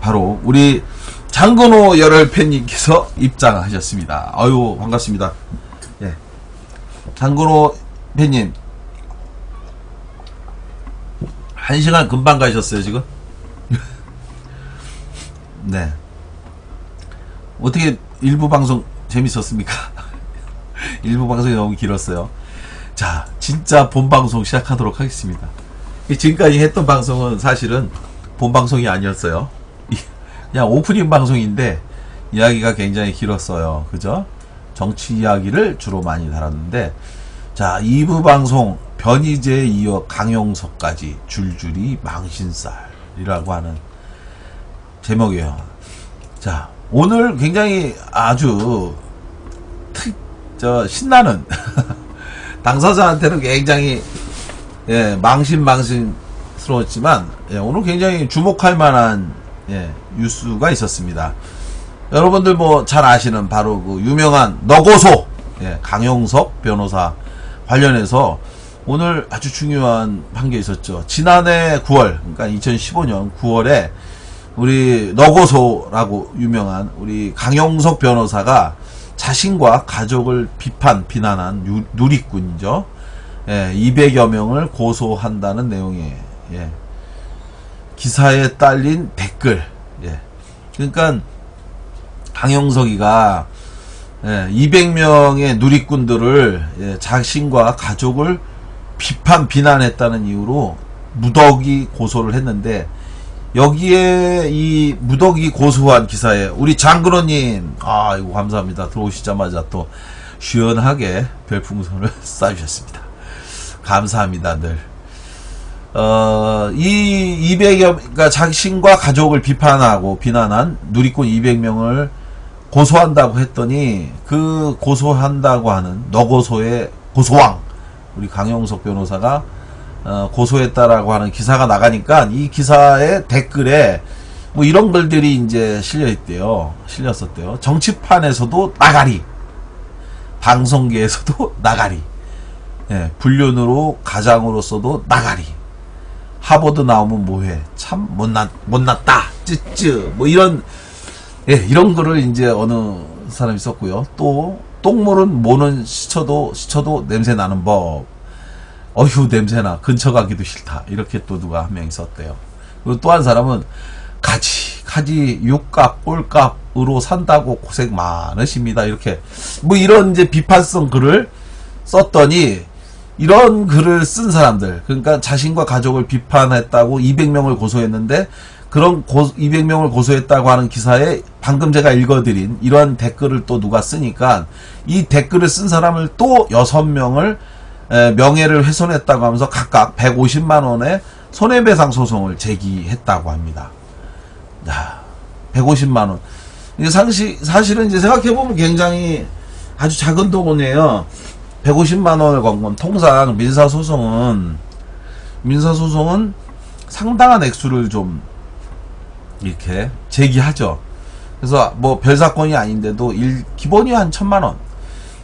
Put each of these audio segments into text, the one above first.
바로 우리 장근호 열혈팬님께서 입장하셨습니다. 아유, 반갑습니다. 예. 장근호 팬님, 1시간 금방 가셨어요, 지금? 네. 어떻게 일부 방송 재밌었습니까? 일부 방송이 너무 길었어요. 자, 진짜 본방송 시작하도록 하겠습니다. 지금까지 했던 방송은 사실은 본방송이 아니었어요. 그냥 오프닝 방송인데 이야기가 굉장히 길었어요. 그죠? 정치 이야기를 주로 많이 다뤘는데, 자, 2부 방송 변희재에 이어 강용석까지 줄줄이 망신살이라고 하는 제목이에요. 자, 오늘 굉장히 아주 신나는 당사자한테는 굉장히 망신스러웠지만 오늘 굉장히 주목할 만한 뉴스가 있었습니다. 여러분들 뭐 잘 아시는 바로 그 유명한 너고소 강용석 변호사 관련해서 오늘 아주 중요한 판결이 있었죠. 지난해 9월, 그러니까 2015년 9월에 우리 너고소라고 유명한 우리 강용석 변호사가 자신과 가족을 비난한 누리꾼이죠. 200여 명을 고소한다는 내용의 기사에 딸린 댓글. 그러니까 강용석이가 200명의 누리꾼들을 자신과 가족을 비난했다는 이유로 무더기 고소를 했는데, 여기에 이 무더기 고소한 기사에 우리 장근호님, 이거 감사합니다. 들어오시자마자 또 시원하게 별풍선을 쏴주셨습니다. 감사합니다, 늘. 이 200여, 그러니까 자신과 가족을 비난한 누리꾼 200명을 고소한다고 했더니, 그 고소한다고 하는 너고소의 고소왕, 우리 강용석 변호사가 고소했다라고 하는 기사가 나가니까 이 기사의 댓글에 뭐 이런 글들이 이제 실렸었대요. 정치판에서도 나가리, 방송계에서도 나가리, 불륜으로 가장으로서도 나가리, 하버드 나오면 뭐해, 참 못났다, 쯔쯔, 뭐 이런 글을 이제 어느 사람이 썼고요. 또 똥물은 모는 스쳐도 냄새 나는 법. 어휴, 냄새나, 근처 가기도 싫다. 이렇게 또 누가 한 명 있었대요. 그리고 또 한 사람은 가지 육값 꼴값으로 산다고 고생 많으십니다. 이렇게 뭐 이런 이제 비판성 글을 썼더니, 이런 글을 쓴 사람들, 그러니까 자신과 가족을 비판했다고 200명을 고소했는데, 그런 200명을 고소했다고 하는 기사에 방금 제가 읽어드린 이러한 댓글을 또 누가 쓰니까, 이 댓글을 쓴 사람을 또 6명을 명예를 훼손했다고 하면서 각각 150만원의 손해배상 소송을 제기했다고 합니다. 야, 150만원. 이게 사실은 이제 생각해보면 굉장히 아주 작은 돈이에요. 150만원을 건 건, 통상 민사소송은 상당한 액수를 좀 이렇게 제기하죠. 그래서 뭐 별 사건이 아닌데도 기본이 한 1000만원.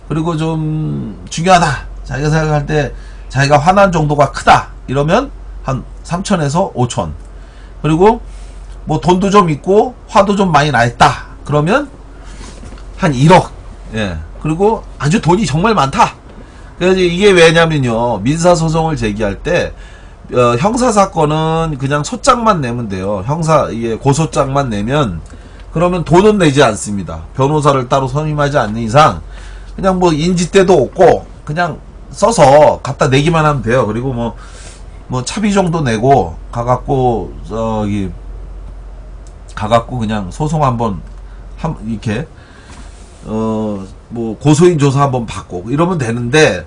그리고 좀 중요하다, 자기가 생각할 때 자기가 화난 정도가 크다 이러면 한 3000에서 5000. 그리고 뭐 돈도 좀 있고 화도 좀 많이 나 있다 그러면 한 1억. 그리고 아주 돈이 정말 많다. 그래서 이게 왜냐면요, 민사소송을 제기할 때 형사사건은 그냥 소장만 내면 돼요. 이게 고소장만 내면, 그러면 돈은 내지 않습니다. 변호사를 따로 선임하지 않는 이상 그냥 뭐 인지대도 없고 그냥 써서 갖다 내기만 하면 돼요. 그리고 뭐 차비 정도 내고 가갖고 그냥 소송 한번 이렇게 뭐 고소인 조사 한번 받고 이러면 되는데,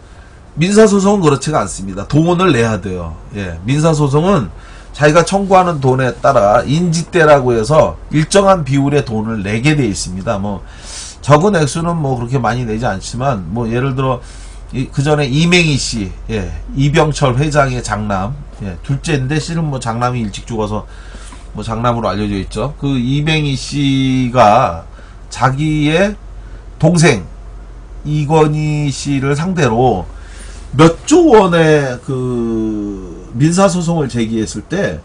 민사소송은 그렇지가 않습니다. 돈을 내야 돼요. 민사소송은 자기가 청구하는 돈에 따라 인지대라고 해서 일정한 비율의 돈을 내게 돼 있습니다. 뭐 적은 액수는 뭐 그렇게 많이 내지 않지만, 뭐 예를 들어 그 전에 이맹희 씨, 이병철 회장의 장남, 둘째인데 실은 뭐 장남이 일찍 죽어서 뭐 장남으로 알려져 있죠. 그 이맹희 씨가 자기의 동생 이건희 씨를 상대로 몇 조 원의 그 민사소송을 제기했을 때,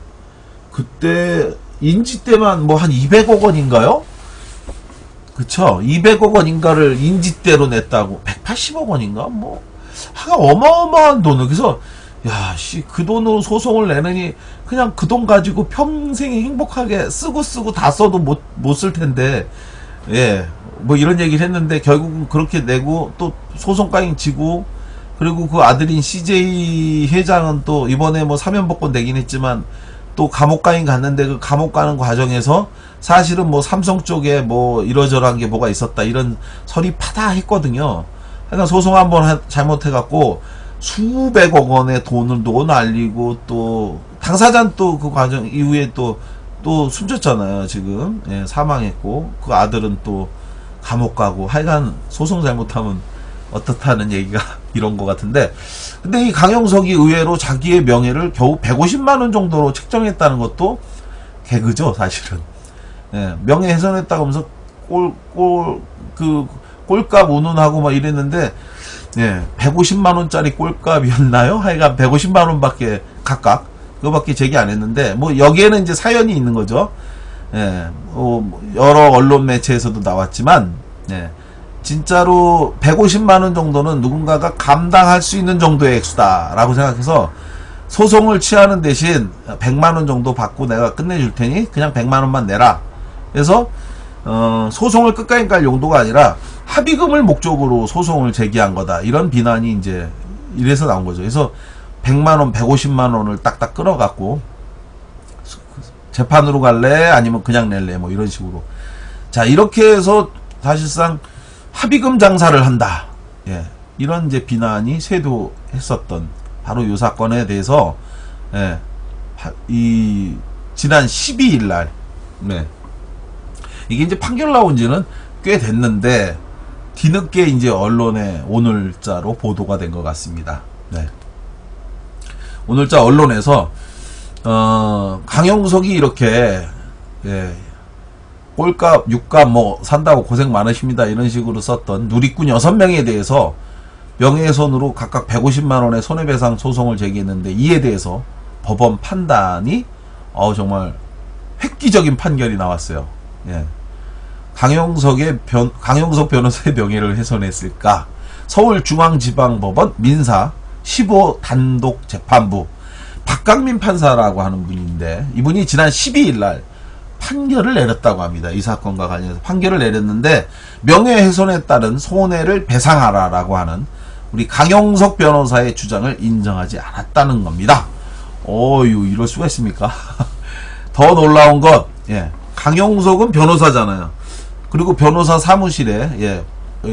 그때 인지 때만 뭐 한 200억 원인가요? 그쵸? 200억 원인가를 인지대로 냈다고. 180억 원인가? 뭐, 하가 어마어마한 돈을. 그래서, 야, 씨, 그 돈으로 소송을 내느니, 그냥 그 돈 가지고 평생 행복하게 쓰고 다 써도 못 쓸 텐데, 예, 뭐 이런 얘기를 했는데, 결국은 그렇게 내고, 또 소송까지 지고, 그리고 그 아들인 CJ 회장은 또 이번에 뭐 사면복권 내긴 했지만, 또 감옥가인 갔는데 그 감옥 가는 과정에서 사실은 뭐 삼성 쪽에 뭐 이러저러한 게 뭐가 있었다 이런 설이 파다했거든요. 하여간 소송 한번 잘못해갖고 수백억 원의 돈을 또 날리고 또 당사자는 또 그 과정 이후에 또 숨졌잖아요. 지금 예, 사망했고 그 아들은 또 감옥 가고 하여간 소송 잘못하면 어떻다는 얘기가 이런 것 같은데, 근데 이 강용석이 의외로 자기의 명예를 겨우 150만 원 정도로 책정했다는 것도 개그죠, 사실은. 예, 명예훼손했다고 하면서 꼴값 운운하고 막 이랬는데, 예, 150만 원짜리 꼴값이었나요? 하여간 150만 원밖에 각각 그거밖에 제기 안 했는데, 뭐 여기에는 이제 사연이 있는 거죠. 예, 여러 언론 매체에서도 나왔지만, 예. 진짜로 150만 원 정도는 누군가가 감당할 수 있는 정도의 액수다라고 생각해서 소송을 취하는 대신 100만 원 정도 받고 내가 끝내줄 테니 그냥 100만 원만 내라. 그래서 소송을 끝까지 갈 용도가 아니라 합의금을 목적으로 소송을 제기한 거다. 이런 비난이 이제 이래서 나온 거죠. 그래서 100만 원, 150만 원을 딱딱 끌어갖고 재판으로 갈래? 아니면 그냥 낼래? 뭐 이런 식으로. 자, 이렇게 해서 사실상 합의금 장사를 한다. 예, 이런 이제 비난이 쇄도했었던 바로 이 사건에 대해서, 예, 이 지난 12일 날, 네, 이게 이제 판결 나온 지는 꽤 됐는데 뒤늦게 이제 언론에 오늘자로 보도가 된 것 같습니다. 네, 오늘자 언론에서 강용석이 이렇게, 예, 꼴값, 육값 뭐 산다고 고생 많으십니다. 이런 식으로 썼던 누리꾼 6명에 대해서 명예훼손으로 각각 150만 원의 손해배상 소송을 제기했는데, 이에 대해서 법원 판단이 정말 획기적인 판결이 나왔어요. 예. 강용석 변호사의 명예를 훼손했을까? 서울중앙지방법원 민사 15 단독 재판부 박강민 판사라고 하는 분인데, 이분이 지난 12일 날 판결을 내렸다고 합니다. 이 사건과 관련해서 판결을 내렸는데, 명예훼손에 따른 손해를 배상하라라고 하는 우리 강용석 변호사의 주장을 인정하지 않았다는 겁니다. 이럴 수가 있습니까? 더 놀라운 것, 예, 강용석은 변호사잖아요. 그리고 변호사 사무실에, 예,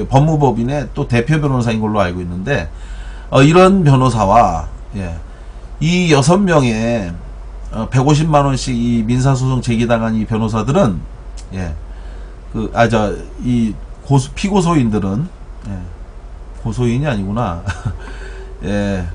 법무법인의 또 대표 변호사인 걸로 알고 있는데, 이런 변호사와, 예, 이 6명의 150만 원씩 이 민사소송 제기당한 이 변호사들은, 예, 피고소인들은, 예, 고소인이 아니구나. 예,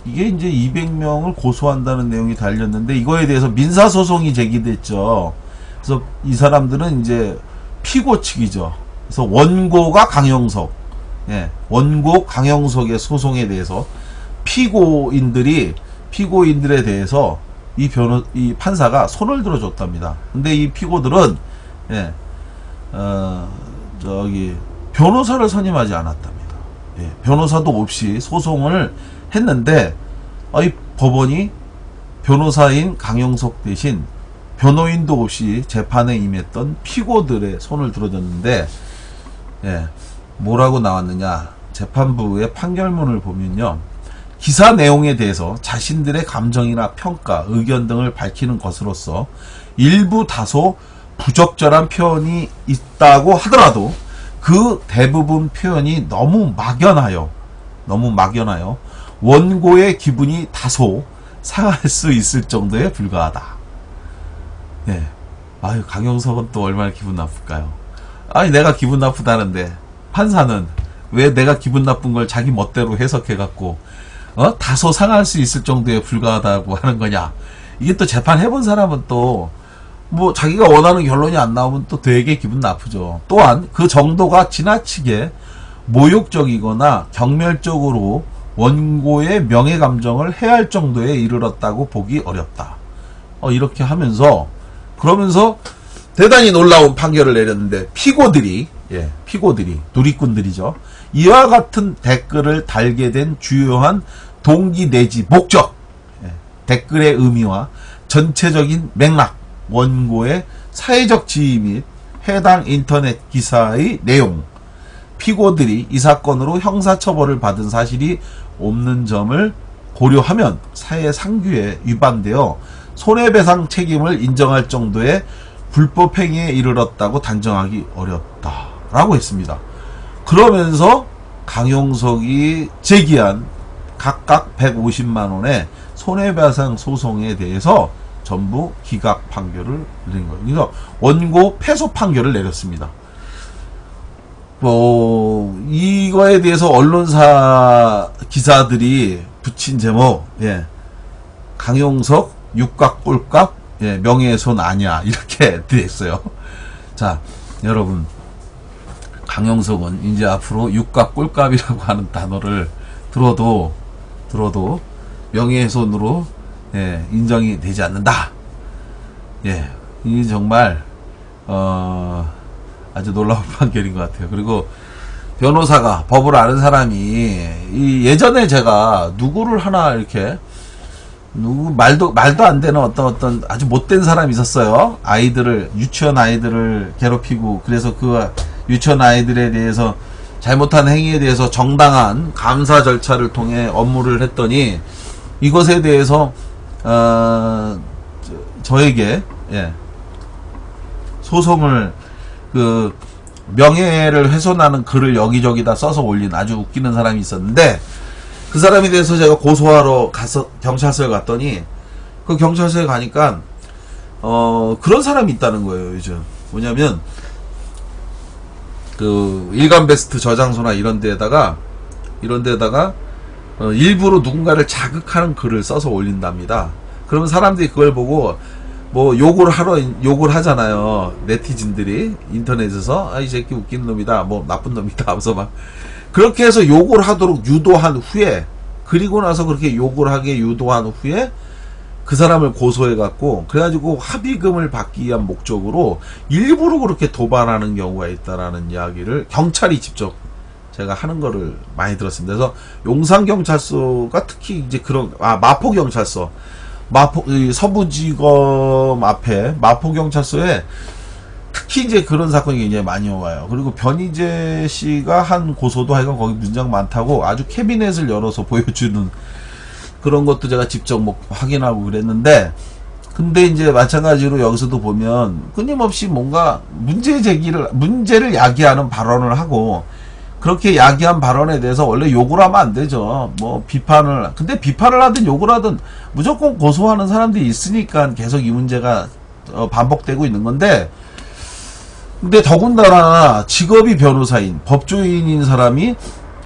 이게 이제 200명을 고소한다는 내용이 달렸는데, 이거에 대해서 민사소송이 제기됐죠. 그래서 이 사람들은 이제 피고 측이죠. 그래서 원고가 강용석, 예, 원고 강용석의 소송에 대해서 피고인들에 대해서 이 판사가 손을 들어줬답니다. 근데 이 피고들은, 예, 변호사를 선임하지 않았답니다. 예, 변호사도 없이 소송을 했는데, 이 법원이 변호사인 강용석 대신 변호인도 없이 재판에 임했던 피고들의 손을 들어줬는데, 예, 뭐라고 나왔느냐? 재판부의 판결문을 보면요, 기사 내용에 대해서 자신들의 감정이나 평가, 의견 등을 밝히는 것으로서 일부 다소 부적절한 표현이 있다고 하더라도 그 대부분 표현이 너무 막연하여 원고의 기분이 다소 상할 수 있을 정도에 불과하다. 예. 아유, 강용석은 또 얼마나 기분 나쁠까요? 아니, 내가 기분 나쁘다는데 판사는 왜 내가 기분 나쁜 걸 자기 멋대로 해석해갖고 다소 상할 수 있을 정도에 불과하다고 하는 거냐. 이게 또 재판 해본 사람은 또 뭐 자기가 원하는 결론이 안 나오면 또 되게 기분 나쁘죠. 또한 그 정도가 지나치게 모욕적이거나 경멸적으로 원고의 명예 감정을 해할 정도에 이르렀다고 보기 어렵다. 이렇게 하면서 그러면서 대단히 놀라운 판결을 내렸는데 피고들이 누리꾼들이죠. 이와 같은 댓글을 달게 된 주요한 동기 내지 목적, 댓글의 의미와 전체적인 맥락, 원고의 사회적 지위 및 해당 인터넷 기사의 내용, 피고들이 이 사건으로 형사처벌을 받은 사실이 없는 점을 고려하면 사회상규에 위반되어 손해배상 책임을 인정할 정도의 불법행위에 이르렀다고 단정하기 어렵다라고 했습니다. 그러면서 강용석이 제기한 각각 150만원의 손해배상 소송에 대해서 전부 기각 판결을 내린 거예요. 그래서 원고 패소 판결을 내렸습니다. 이거에 대해서 언론사 기사들이 붙인 제목, 강용석 육각 꼴값, 명예훼손 아니야, 이렇게 됐어요. 자, 여러분, 강용석은 이제 앞으로 육각 꼴값이라고 하는 단어를 들어도 명예훼손으로 인정이 되지 않는다. 이 정말 아주 놀라운 판결인 것 같아요. 그리고 변호사가, 법을 아는 사람이 예전에 제가 누구를 하나 이렇게 말도 안 되는 어떤 아주 못된 사람이 있었어요. 유치원 아이들을 괴롭히고, 그래서 그 유치원 아이들에 대해서 잘못한 행위에 대해서 정당한 감사 절차를 통해 업무를 했더니 이것에 대해서 저에게 소송을 명예를 훼손하는 글을 여기저기다 써서 올린 아주 웃기는 사람이 있었는데, 그 사람에 대해서 제가 고소하러 가서 경찰서에 갔더니, 그 경찰서에 가니까 그런 사람이 있다는 거예요. 요즘 뭐냐면 일간베스트 저장소나 이런 데다가 일부러 누군가를 자극하는 글을 써서 올린답니다. 그러면 사람들이 그걸 보고 뭐 욕을 하잖아요. 네티즌들이 인터넷에서 이 새끼 웃기는 놈이다, 뭐 나쁜 놈이다 하면서 막 그렇게 해서 욕을 하도록 유도한 후에, 그리고 나서 그렇게 욕을 하게 유도한 후에 그 사람을 고소해갖고, 그래가지고 합의금을 받기 위한 목적으로 일부러 그렇게 도발하는 경우가 있다라는 이야기를 경찰이 직접 제가 하는 거를 많이 들었습니다. 그래서 용산경찰서가 특히 이제 마포경찰서, 서부지검 앞에 마포경찰서에 특히 이제 그런 사건이 굉장히 많이 와요. 그리고 변희재 씨가 한 고소도 하여간 거기 문장 많다고 아주 캐비넷을 열어서 보여주는 그런 것도 제가 직접 확인하고 그랬는데, 근데 이제 마찬가지로 여기서도 보면 끊임없이 뭔가 문제를 야기하는 발언을 하고, 그렇게 야기한 발언에 대해서 원래 욕을 하면 안 되죠. 근데 비판을 하든 욕을 하든 무조건 고소하는 사람들이 있으니까 계속 이 문제가 반복되고 있는 건데, 근데 더군다나 직업이 변호사인, 법조인인 사람이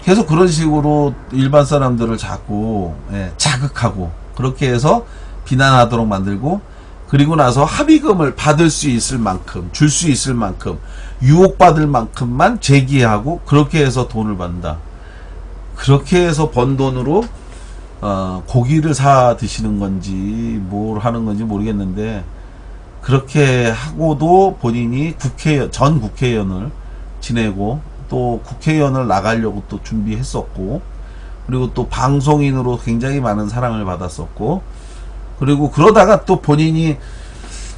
계속 그런 식으로 일반 사람들을 자꾸 자극하고, 그렇게 해서 비난하도록 만들고, 그리고 나서 합의금을 받을 수 있을 만큼, 줄 수 있을 만큼, 유혹받을 만큼만 제기하고, 그렇게 해서 돈을 받는다. 그렇게 해서 번 돈으로 고기를 사 드시는 건지 뭘 하는 건지 모르겠는데, 그렇게 하고도 본인이 전 국회의원을 지내고, 또 국회의원을 나가려고 또 준비했었고, 그리고 또 방송인으로 굉장히 많은 사랑을 받았었고, 그리고 그러다가 또 본인이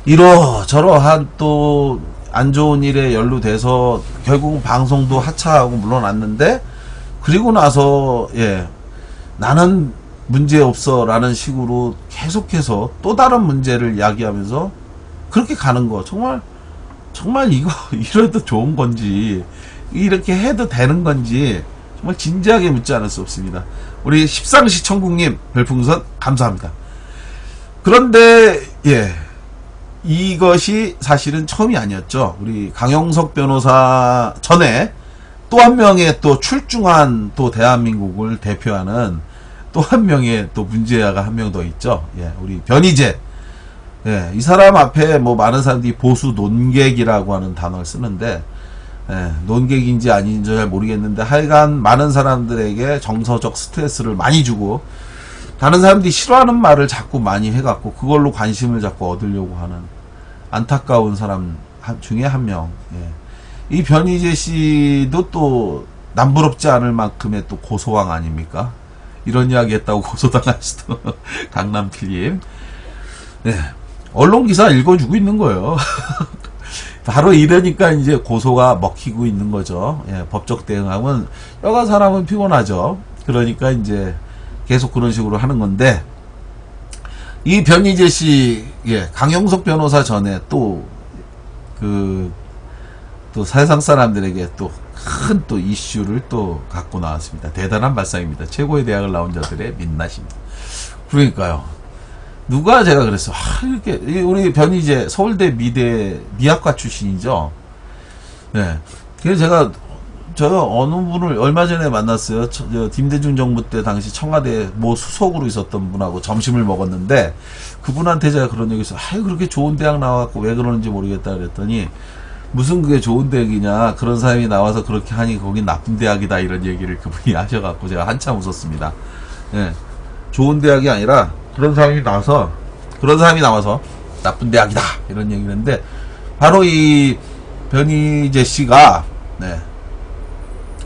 이러저러한 또 안 좋은 일에 연루돼서 결국은 방송도 하차하고 물러났는데, 그리고 나서 나는 문제없어 라는 식으로 계속해서 또 다른 문제를 야기하면서 그렇게 가는 거, 정말 이래도 좋은 건지, 이렇게 해도 되는 건지 정말 진지하게 묻지 않을 수 없습니다. 우리 십상시 천국님 별풍선 감사합니다. 그런데 이것이 사실은 처음이 아니었죠. 우리 강용석 변호사 전에 또 한 명의 또 출중한 또 대한민국을 대표하는 또 한 명의 또 문제아가 한 명 더 있죠. 우리 변희재. 이 사람 앞에 많은 사람들이 보수 논객이라고 하는 단어를 쓰는데, 논객인지 아닌지 잘 모르겠는데, 하여간 많은 사람들에게 정서적 스트레스를 많이 주고, 다른 사람들이 싫어하는 말을 자꾸 많이 해갖고 그걸로 관심을 자꾸 얻으려고 하는 안타까운 사람 중에 한 명. 예. 이 변희재 씨도 또 남부럽지 않을 만큼의 또 고소왕 아닙니까? 이런 이야기 했다고 고소당하시던 강남필님. 네. 언론 기사 읽어주고 있는 거예요. 바로 이러니까 이제 고소가 먹히고 있는 거죠. 예, 법적 대응하면 여가 사람은 피곤하죠. 그러니까 이제 계속 그런 식으로 하는 건데, 이 변희재 씨, 예, 강용석 변호사 전에 또 세상 사람들에게 또 큰 또 이슈를 또 갖고 나왔습니다. 대단한 발상입니다. 최고의 대학을 나온 자들의 민낯입니다. 그러니까요. 누가 제가 그랬어. 이렇게, 우리 변희재 서울대 미대 미학과 출신이죠. 네. 그래서 제가 어느 분을 얼마 전에 만났어요. 김대중 정부 때 당시 청와대 모 수석으로 있었던 분하고 점심을 먹었는데, 그분한테 제가 그런 얘기 했어요. 그렇게 좋은 대학 나와갖고 왜 그러는지 모르겠다 그랬더니, 무슨 그게 좋은 대학이냐, 그런 사람이 나와서 그렇게 하니 거긴 나쁜 대학이다, 이런 얘기를 그분이 하셔갖고 제가 한참 웃었습니다. 예. 좋은 대학이 아니라 그런 사람이 나와서 나쁜 대학이다, 이런 얘기를 했는데, 바로 이 변희재 씨가, 네,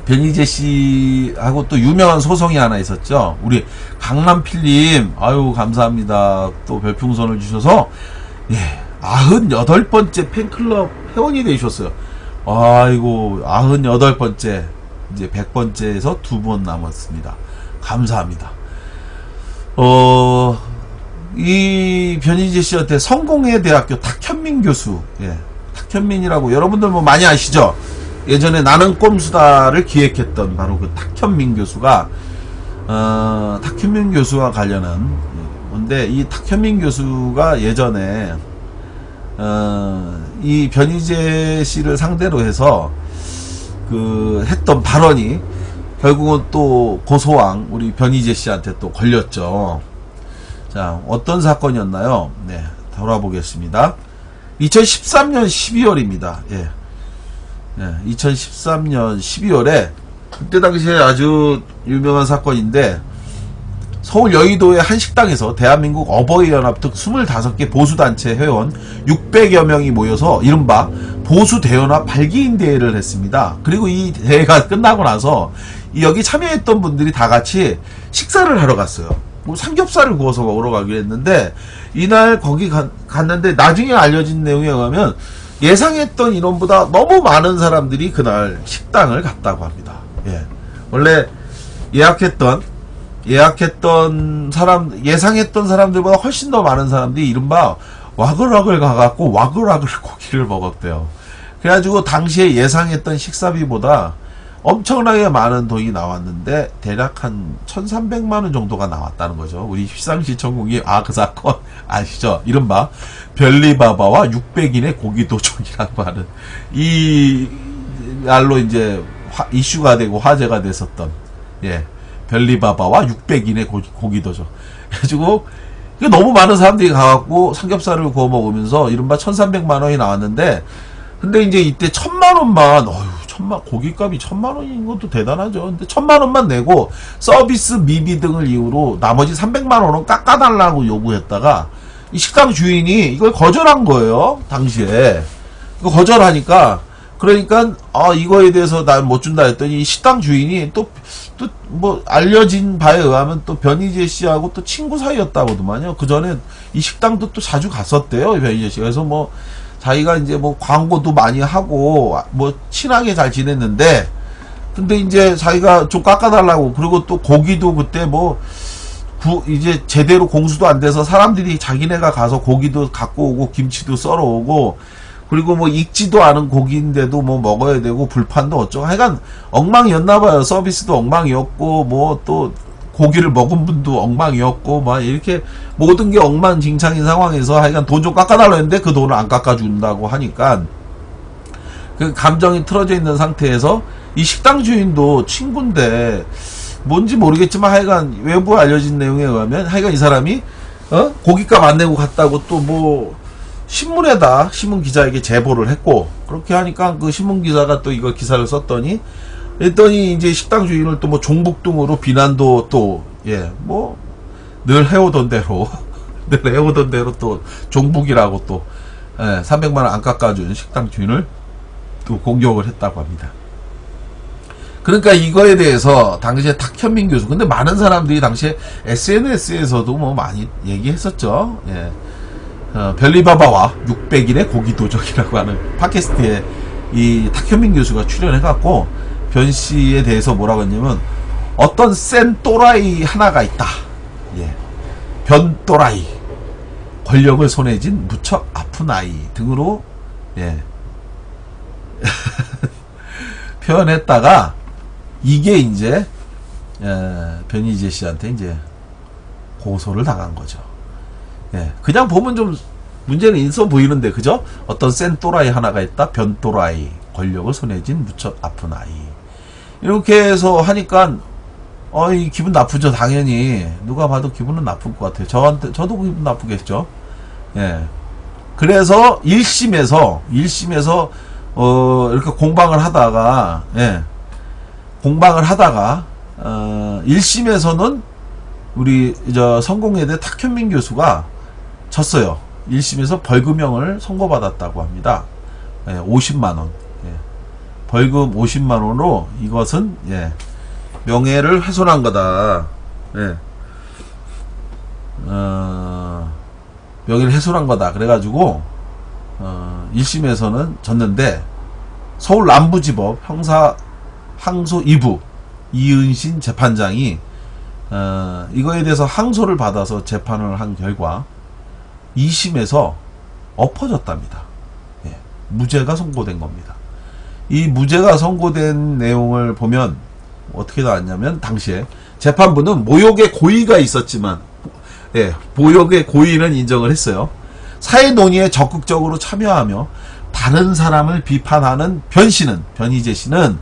변희재 씨하고 또 유명한 소송이 하나 있었죠. 우리 강남필님, 아유 감사합니다. 또 별풍선을 주셔서, 예, 98번째 팬클럽 회원이 되셨어요. 아이고, 98번째, 이제 100번째에서 2번 남았습니다. 감사합니다. 이 변희재 씨한테 성공회 대학교 탁현민 교수, 예, 탁현민이라고 여러분들 뭐 많이 아시죠? 예전에 나는 꼼수다를 기획했던 바로 그 탁현민 교수가, 탁현민 교수와 관련한 건데, 이 탁현민 교수가 예전에 이 변희재 씨를 상대로 해서 했던 발언이 결국은 또 고소왕 우리 변희재 씨한테 또 걸렸죠. 자, 어떤 사건이었나요? 네, 돌아보겠습니다. 2013년 12월입니다. 예. 네, 2013년 12월에 그때 당시에 아주 유명한 사건인데, 서울 여의도의 한 식당에서 대한민국 어버이연합 등 25개 보수단체 회원 600여 명이 모여서 이른바 보수대연합 발기인 대회를 했습니다. 그리고 이 대회가 끝나고 나서 여기 참여했던 분들이 다 같이 식사를 하러 갔어요. 뭐 삼겹살을 구워서 먹으러 가기로 했는데, 이날 거기 갔는데 나중에 알려진 내용에 의하면 예상했던 인원보다 너무 많은 사람들이 그날 식당을 갔다고 합니다. 예. 원래 예상했던 사람들보다 훨씬 더 많은 사람들이 이른바 와글와글 가갖고 와글와글 고기를 먹었대요. 그래가지고 당시에 예상했던 식사비보다 엄청나게 많은 돈이 나왔는데, 대략 한 1300만원 정도가 나왔다는 거죠. 우리 십상시 천국이, 그 사건 아시죠? 이른바 별리바바와 600인의 고기도둑이라고 하는, 이 말로 이제 이슈가 되고 화제가 됐었던, 예, 별리바바와 600인의 고기도죠. 그래가지고 너무 많은 사람들이 가갖고 삼겹살을 구워 먹으면서 이른바 1300만원이 나왔는데, 근데 이제 이때 1000만원만, 고깃값이 1000만원인 것도 대단하죠. 근데 1000만원만 내고 서비스 미비 등을 이유로 나머지 300만원은 깎아달라고 요구했다가, 이 식당 주인이 이걸 거절한 거예요, 당시에. 이거 거절하니까, 그러니까 이거에 대해서 난 못 준다 했더니, 이 식당 주인이 또 뭐 알려진 바에 의하면 또 변희재 씨하고 또 친구 사이였다고더만요. 그 전에 이 식당도 또 자주 갔었대요, 변희재 씨가. 그래서 뭐 자기가 이제 뭐 광고도 많이 하고 뭐 친하게 잘 지냈는데, 근데 이제 자기가 좀 깎아달라고, 그리고 또 고기도 그때 뭐 이제 제대로 공수도 안 돼서 사람들이 자기네가 가서 고기도 갖고 오고 김치도 썰어 오고, 그리고 뭐 익지도 않은 고기인데도 뭐 먹어야 되고 불판도 어쩌고 하여간 엉망이었나봐요. 서비스도 엉망이었고, 뭐 또 고기를 먹은 분도 엉망이었고, 막 이렇게 모든 게 엉망진창인 상황에서 하여간 돈 좀 깎아달라 했는데 그 돈을 안 깎아준다고 하니까 그 감정이 틀어져 있는 상태에서 이 식당 주인도 친구인데 뭔지 모르겠지만 하여간 외부에 알려진 내용에 의하면 하여간 이 사람이 고깃값 안 내고 갔다고 또 뭐 신문에다 신문 기자에게 제보를 했고, 그렇게 하니까 그 신문 기자가 또 이거 기사를 썼더니 이제 식당 주인을 또 뭐 종북 등으로 비난도 또, 예, 뭐 늘 해오던 대로 늘 해오던 대로 또 종북이라고 또 300만원 안 깎아준 식당 주인을 또 공격을 했다고 합니다. 그러니까 이거에 대해서 당시에 탁현민 교수, 근데 많은 사람들이 당시에 SNS에서도 뭐 많이 얘기했었죠. 예. 별리바바와 600일의 고기도적이라고 하는 팟캐스트에 이 탁현민 교수가 출연해갖고 변씨에 대해서 뭐라고 했냐면, 어떤 센 또라이 하나가 있다. 예. 변 또라이. 권력을 손에 쥔 무척 아픈 아이 등으로, 예. 표현했다가, 이게 이제 변희재 씨한테 이제 고소를 당한 거죠. 예, 그냥 보면 좀 문제는 있어 보이는데, 그죠? 어떤 센 또라이 하나가 있다. 변 또라이, 권력을 손에 쥔 무척 아픈 아이. 이렇게 해서 하니까 기분 나쁘죠. 당연히 누가 봐도 기분은 나쁠 것 같아요. 저도 기분 나쁘겠죠. 예. 그래서 1심에서 이렇게 공방을 하다가, 예. 1심에서는 우리 성공회대 탁현민 교수가 졌어요. 1심에서 벌금형을 선고받았다고 합니다. 50만원. 예. 벌금 50만원으로 이것은, 예. 명예를 훼손한 거다. 예. 명예를 훼손한 거다. 그래가지고, 1심에서는 졌는데, 서울 남부지법 형사 항소 2부 이은신 재판장이 이거에 대해서 항소를 받아서 재판을 한 결과 2심에서 엎어졌답니다. 예, 무죄가 선고된 겁니다. 이 무죄가 선고된 내용을 보면 어떻게 나왔냐면, 당시에 재판부는 모욕의 고의가 있었지만, 예, 모욕의 고의는 인정을 했어요. 사회 논의에 적극적으로 참여하며 다른 사람을 비판하는 변희재 씨는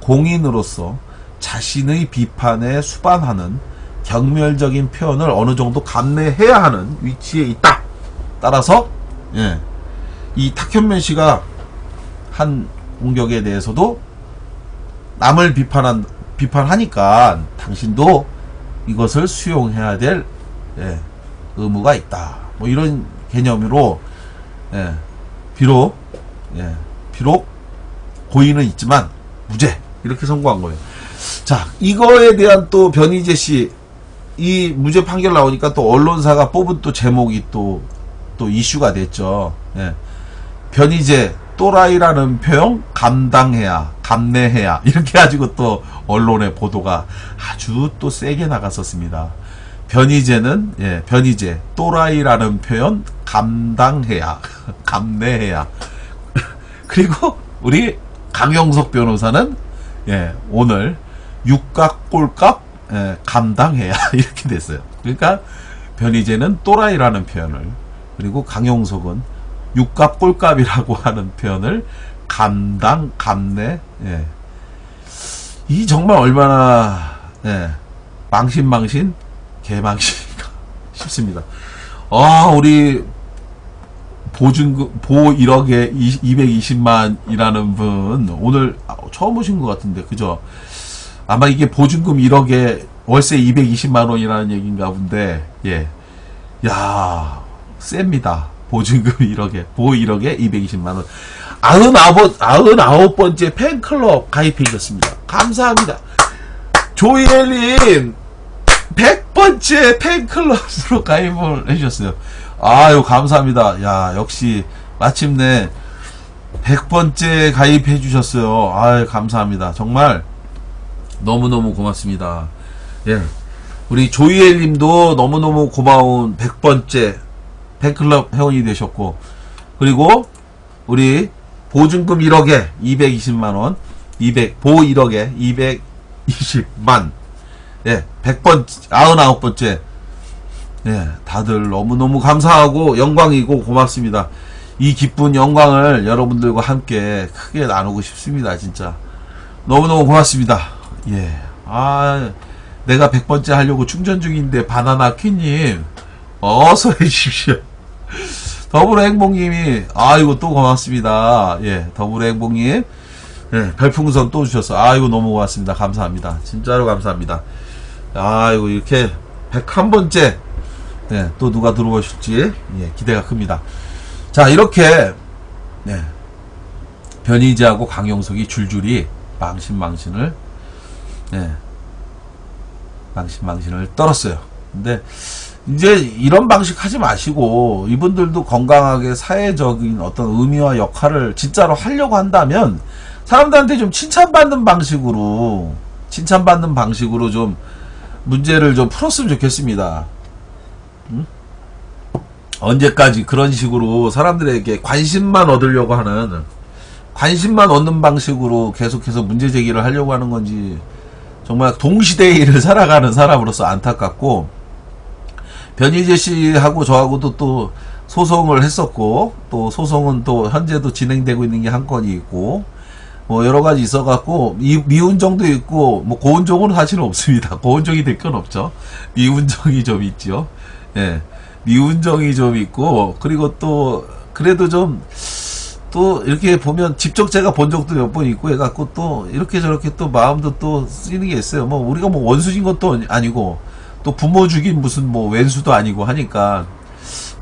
공인으로서 자신의 비판에 수반하는 경멸적인 표현을 어느 정도 감내해야 하는 위치에 있다. 따라서, 예, 이 탁현민 씨가 한 공격에 대해서도 남을 비판하니까 당신도 이것을 수용해야 될, 예, 의무가 있다. 뭐 이런 개념으로, 예, 비록 고의는 있지만 무죄, 이렇게 선고한 거예요. 자, 이거에 대한 또 변희재 씨, 이 무죄 판결 나오니까 또 언론사가 뽑은 또 제목이 또 이슈가 됐죠. 예. 변희재 또라이라는 표현 감내해야 이렇게 가지고 또 언론의 보도가 아주 또 세게 나갔었습니다. 변희재 또라이라는 표현 감내해야 그리고 우리 강영석 변호사는, 예, 오늘 육각 꼴값, 예, 감당해야 이렇게 됐어요. 그러니까 변희재는 또라이라는 표현을, 그리고 강영석은 육값 꼴값이라고 하는 표현을 감내, 예. 이 정말 얼마나, 예, 망신 개망신인가 싶습니다. 우리 보증금 보 1억에 220만이라는 분 오늘 처음 오신 것 같은데, 그죠? 아마 이게 보증금 1억에 월세 220만원이라는 얘기인가 본데, 예, 야, 셉니다. 보증금 1억에 보 1억에 220만원. 99번째 팬클럽 가입해 주셨습니다. 감사합니다. 조이엘님 100번째 팬클럽으로 가입을 해주셨어요. 아유, 감사합니다. 야, 역시 마침내 100번째 가입해 주셨어요. 아유, 감사합니다. 정말 너무너무 고맙습니다. 예, 우리 조이엘 님도 너무너무 고마운 100번째 팬클럽 회원이 되셨고, 그리고 우리 보증금 1억에 220만원, 보 1억에 220만, 예, 100번, 99번째, 예, 다들 너무너무 감사하고 영광이고 고맙습니다. 이 기쁜 영광을 여러분들과 함께 크게 나누고 싶습니다. 진짜 너무너무 고맙습니다. 예, 내가 100번째 하려고 충전 중인데 바나나 퀸님 어서 해주십시오. 더불어행복님이, 아이고, 또 고맙습니다. 예, 더불어행복님, 예, 별풍선 또 주셨어. 아이고, 너무 고맙습니다. 감사합니다. 진짜로 감사합니다. 아이고, 이렇게 101번째 네, 또 누가 들어오실지 예, 기대가 큽니다. 자, 이렇게 네, 변희재하고 강용석이 줄줄이 망신을 네, 망신을 떨었어요. 근데 이제 이런 방식 하지 마시고 이분들도 건강하게 사회적인 어떤 의미와 역할을 진짜로 하려고 한다면 사람들한테 좀 칭찬받는 방식으로 좀 문제를 좀 풀었으면 좋겠습니다. 응? 언제까지 그런 식으로 사람들에게 관심만 얻으려고 하는, 관심만 얻는 방식으로 계속해서 문제 제기를 하려고 하는 건지 정말 동시대의 일을 살아가는 사람으로서 안타깝고, 변희재 씨하고 저하고도 또 소송을 했었고, 또 소송은 또 현재도 진행되고 있는 게 한 건이 있고, 뭐 여러 가지 있어갖고 미운정도 있고, 뭐 고운정은 사실은 없습니다. 고운정이 될 건 없죠. 미운정이 좀 있죠. 예, 미운정이 좀 있고, 그리고 또 그래도 좀 또 이렇게 보면 집적제가 본 적도 몇 번 있고 해갖고 또 이렇게 저렇게 또 마음도 또 쓰이는 게 있어요. 뭐 우리가 뭐 원수진 것도 아니고 또 부모 죽인 무슨 뭐 왼수도 아니고 하니까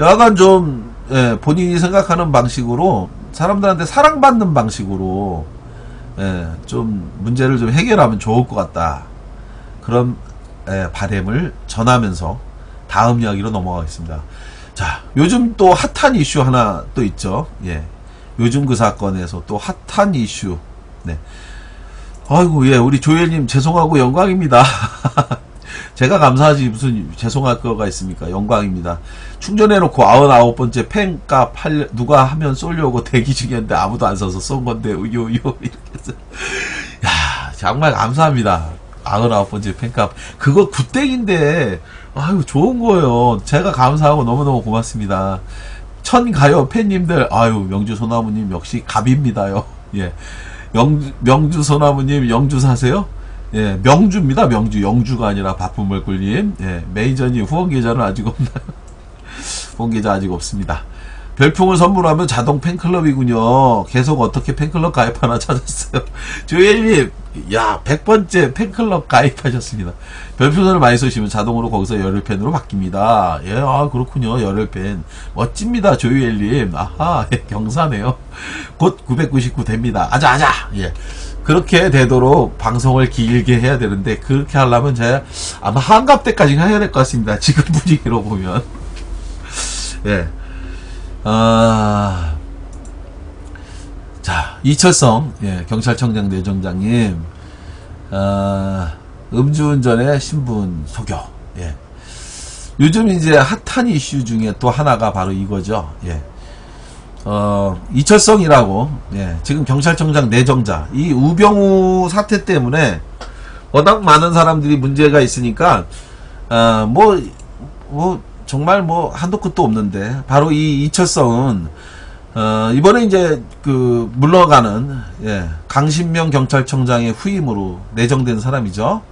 약간 좀 예, 본인이 생각하는 방식으로 사람들한테 사랑받는 방식으로 예, 좀 문제를 좀 해결하면 좋을 것 같다. 그런 예, 바람을 전하면서 다음 이야기로 넘어가겠습니다. 자, 요즘 또 핫한 이슈 하나 또 있죠. 예. 요즘 그 사건에서 또 핫한 이슈. 네. 아이고, 예, 우리 조엘님 죄송하고 영광입니다. 제가 감사하지 무슨 죄송할 거가 있습니까? 영광입니다. 충전해놓고 99번째 팬값 누가 하면 쏠려고 대기 중이었는데 아무도 안 써서 쏜 건데, 이렇게 해서. 야, 정말 감사합니다. 99번째 팬값. 그거 굿땡인데, 아유, 좋은 거예요. 제가 감사하고 너무너무 고맙습니다. 천가요 팬님들, 아유, 명주 소나무님 역시 갑입니다요. 예. 명주 소나무님, 영주 사세요? 예, 명주입니다. 명주. 영주가 아니라 바쁜물꿀님. 예, 매니저님 후원 계좌는 아직 없나요? 후원 계좌 아직 없습니다. 별풍을 선물하면 자동 팬클럽이군요. 계속 어떻게 팬클럽 가입하나 찾았어요. 조엘님, 야, 100번째 팬클럽 가입하셨습니다. 별풍선을 많이 쏘시면 자동으로 거기서 열혈팬으로 바뀝니다. 예, 아, 그렇군요. 열혈팬. 멋집니다. 조엘님. 아하, 예, 경사네요. 곧 999 됩니다. 아자. 예. 그렇게 되도록 방송을 길게 해야 되는데, 그렇게 하려면 제가 아마 한갑 때까지 해야 될 것 같습니다. 지금 분위기로 보면. 예. 자, 이철성, 예, 경찰청장 내정장님, 음주운전의 신분 소교, 예. 요즘 이제 핫한 이슈 중에 또 하나가 바로 이거죠, 예. 이철성이라고, 예, 지금 경찰청장 내정자, 이 우병우 사태 때문에 워낙 많은 사람들이 문제가 있으니까, 정말 뭐 한도 끝도 없는데 바로 이 이철성은 이번에 이제 그 물러가는 예, 강신명 경찰청장의 후임으로 내정된 사람이죠.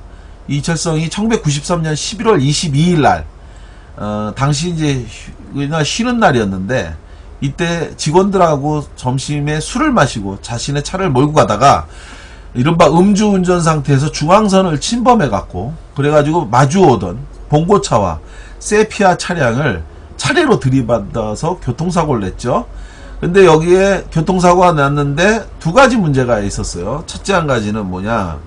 이철성이 1993년 11월 22일 날 당시 이제 쉬는 날이었는데 이때 직원들하고 점심에 술을 마시고 자신의 차를 몰고 가다가 이른바 음주운전 상태에서 중앙선을 침범해 갖고 그래가지고 마주오던 봉고차와 세피아 차량을 차례로 들이받아서 교통사고를 냈죠. 근데 여기에 교통사고가 났는데 두 가지 문제가 있었어요. 첫째 한 가지는 뭐냐?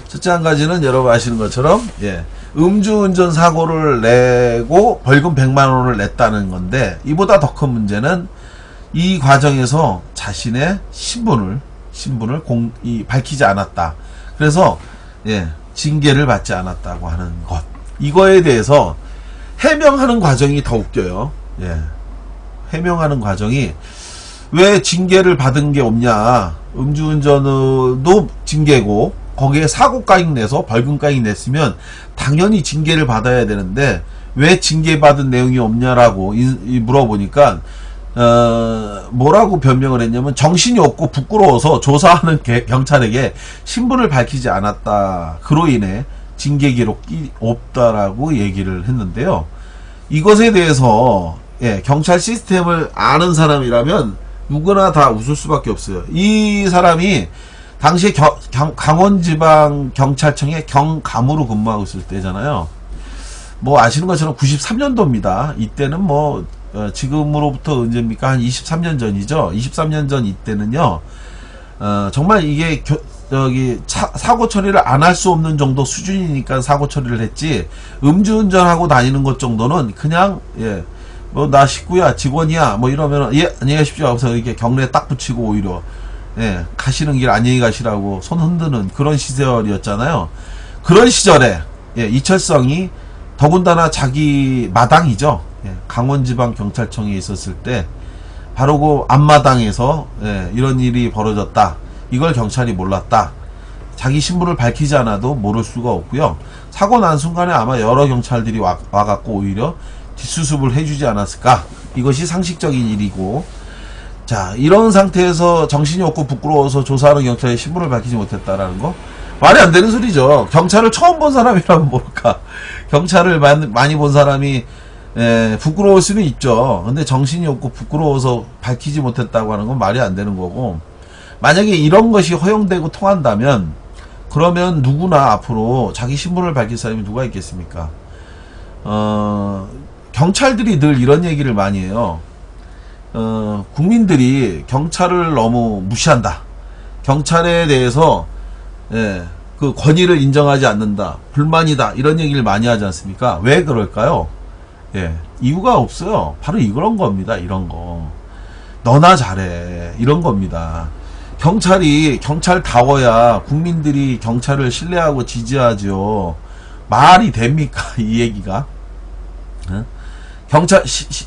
첫째 한 가지는 여러분 아시는 것처럼 예, 음주운전 사고를 내고 벌금 100만 원을 냈다는 건데 이보다 더 큰 문제는 이 과정에서 자신의 신분을 밝히지 않았다. 그래서 예, 징계를 받지 않았다고 하는 것. 이거에 대해서 해명하는 과정이 더 웃겨요. 예. 해명하는 과정이 왜 징계를 받은 게 없냐. 음주운전도 징계고 거기에 사고가액 내서 벌금가액 냈으면 당연히 징계를 받아야 되는데 왜 징계받은 내용이 없냐라고 물어보니까 뭐라고 변명을 했냐면 정신이 없고 부끄러워서 조사하는 경찰에게 신분을 밝히지 않았다. 그로 인해 징계 기록이 없다라고 얘기를 했는데요. 이것에 대해서 예, 경찰 시스템을 아는 사람이라면 누구나 다 웃을 수밖에 없어요. 이 사람이 당시에 강원지방경찰청의 경감으로 근무하고 있을 때잖아요. 뭐 아시는 것처럼 93년도입니다. 이때는 뭐 지금으로부터 언제입니까? 한 23년 전이죠. 23년 전 이때는요. 정말 이게 사고 처리를 안 할 수 없는 정도 수준이니까 사고 처리를 했지, 음주운전하고 다니는 것 정도는 그냥, 예, 뭐, 나 식구야, 직원이야, 뭐 이러면, 예, 안녕히 가십시오 하면서 이렇게 경례 딱 붙이고 오히려, 예, 가시는 길 안녕히 가시라고 손 흔드는 그런 시절이었잖아요. 그런 시절에, 예, 이철성이 더군다나 자기 마당이죠. 예, 강원지방경찰청에 있었을 때, 바로 그 앞마당에서, 예, 이런 일이 벌어졌다. 이걸 경찰이 몰랐다. 자기 신분을 밝히지 않아도 모를 수가 없고요. 사고 난 순간에 아마 여러 경찰들이 와갖고 오히려 뒷수습을 해주지 않았을까. 이것이 상식적인 일이고, 자, 이런 상태에서 정신이 없고 부끄러워서 조사하는 경찰의 신분을 밝히지 못했다라는 거 말이 안 되는 소리죠. 경찰을 처음 본 사람이라면 모를까. 경찰을 많이 본 사람이 부끄러울 수는 있죠. 근데 정신이 없고 부끄러워서 밝히지 못했다고 하는 건 말이 안 되는 거고, 만약에 이런 것이 허용되고 통한다면 그러면 누구나 앞으로 자기 신분을 밝힐 사람이 누가 있겠습니까? 경찰들이 늘 이런 얘기를 많이 해요. 국민들이 경찰을 너무 무시한다. 경찰에 대해서, 예, 그 권위를 인정하지 않는다. 불만이다. 이런 얘기를 많이 하지 않습니까? 왜 그럴까요? 예, 이유가 없어요. 바로 이런 겁니다. 이런 거. 너나 잘해. 이런 겁니다. 경찰다워야 국민들이 경찰을 신뢰하고 지지하죠. 말이 됩니까? 이 얘기가.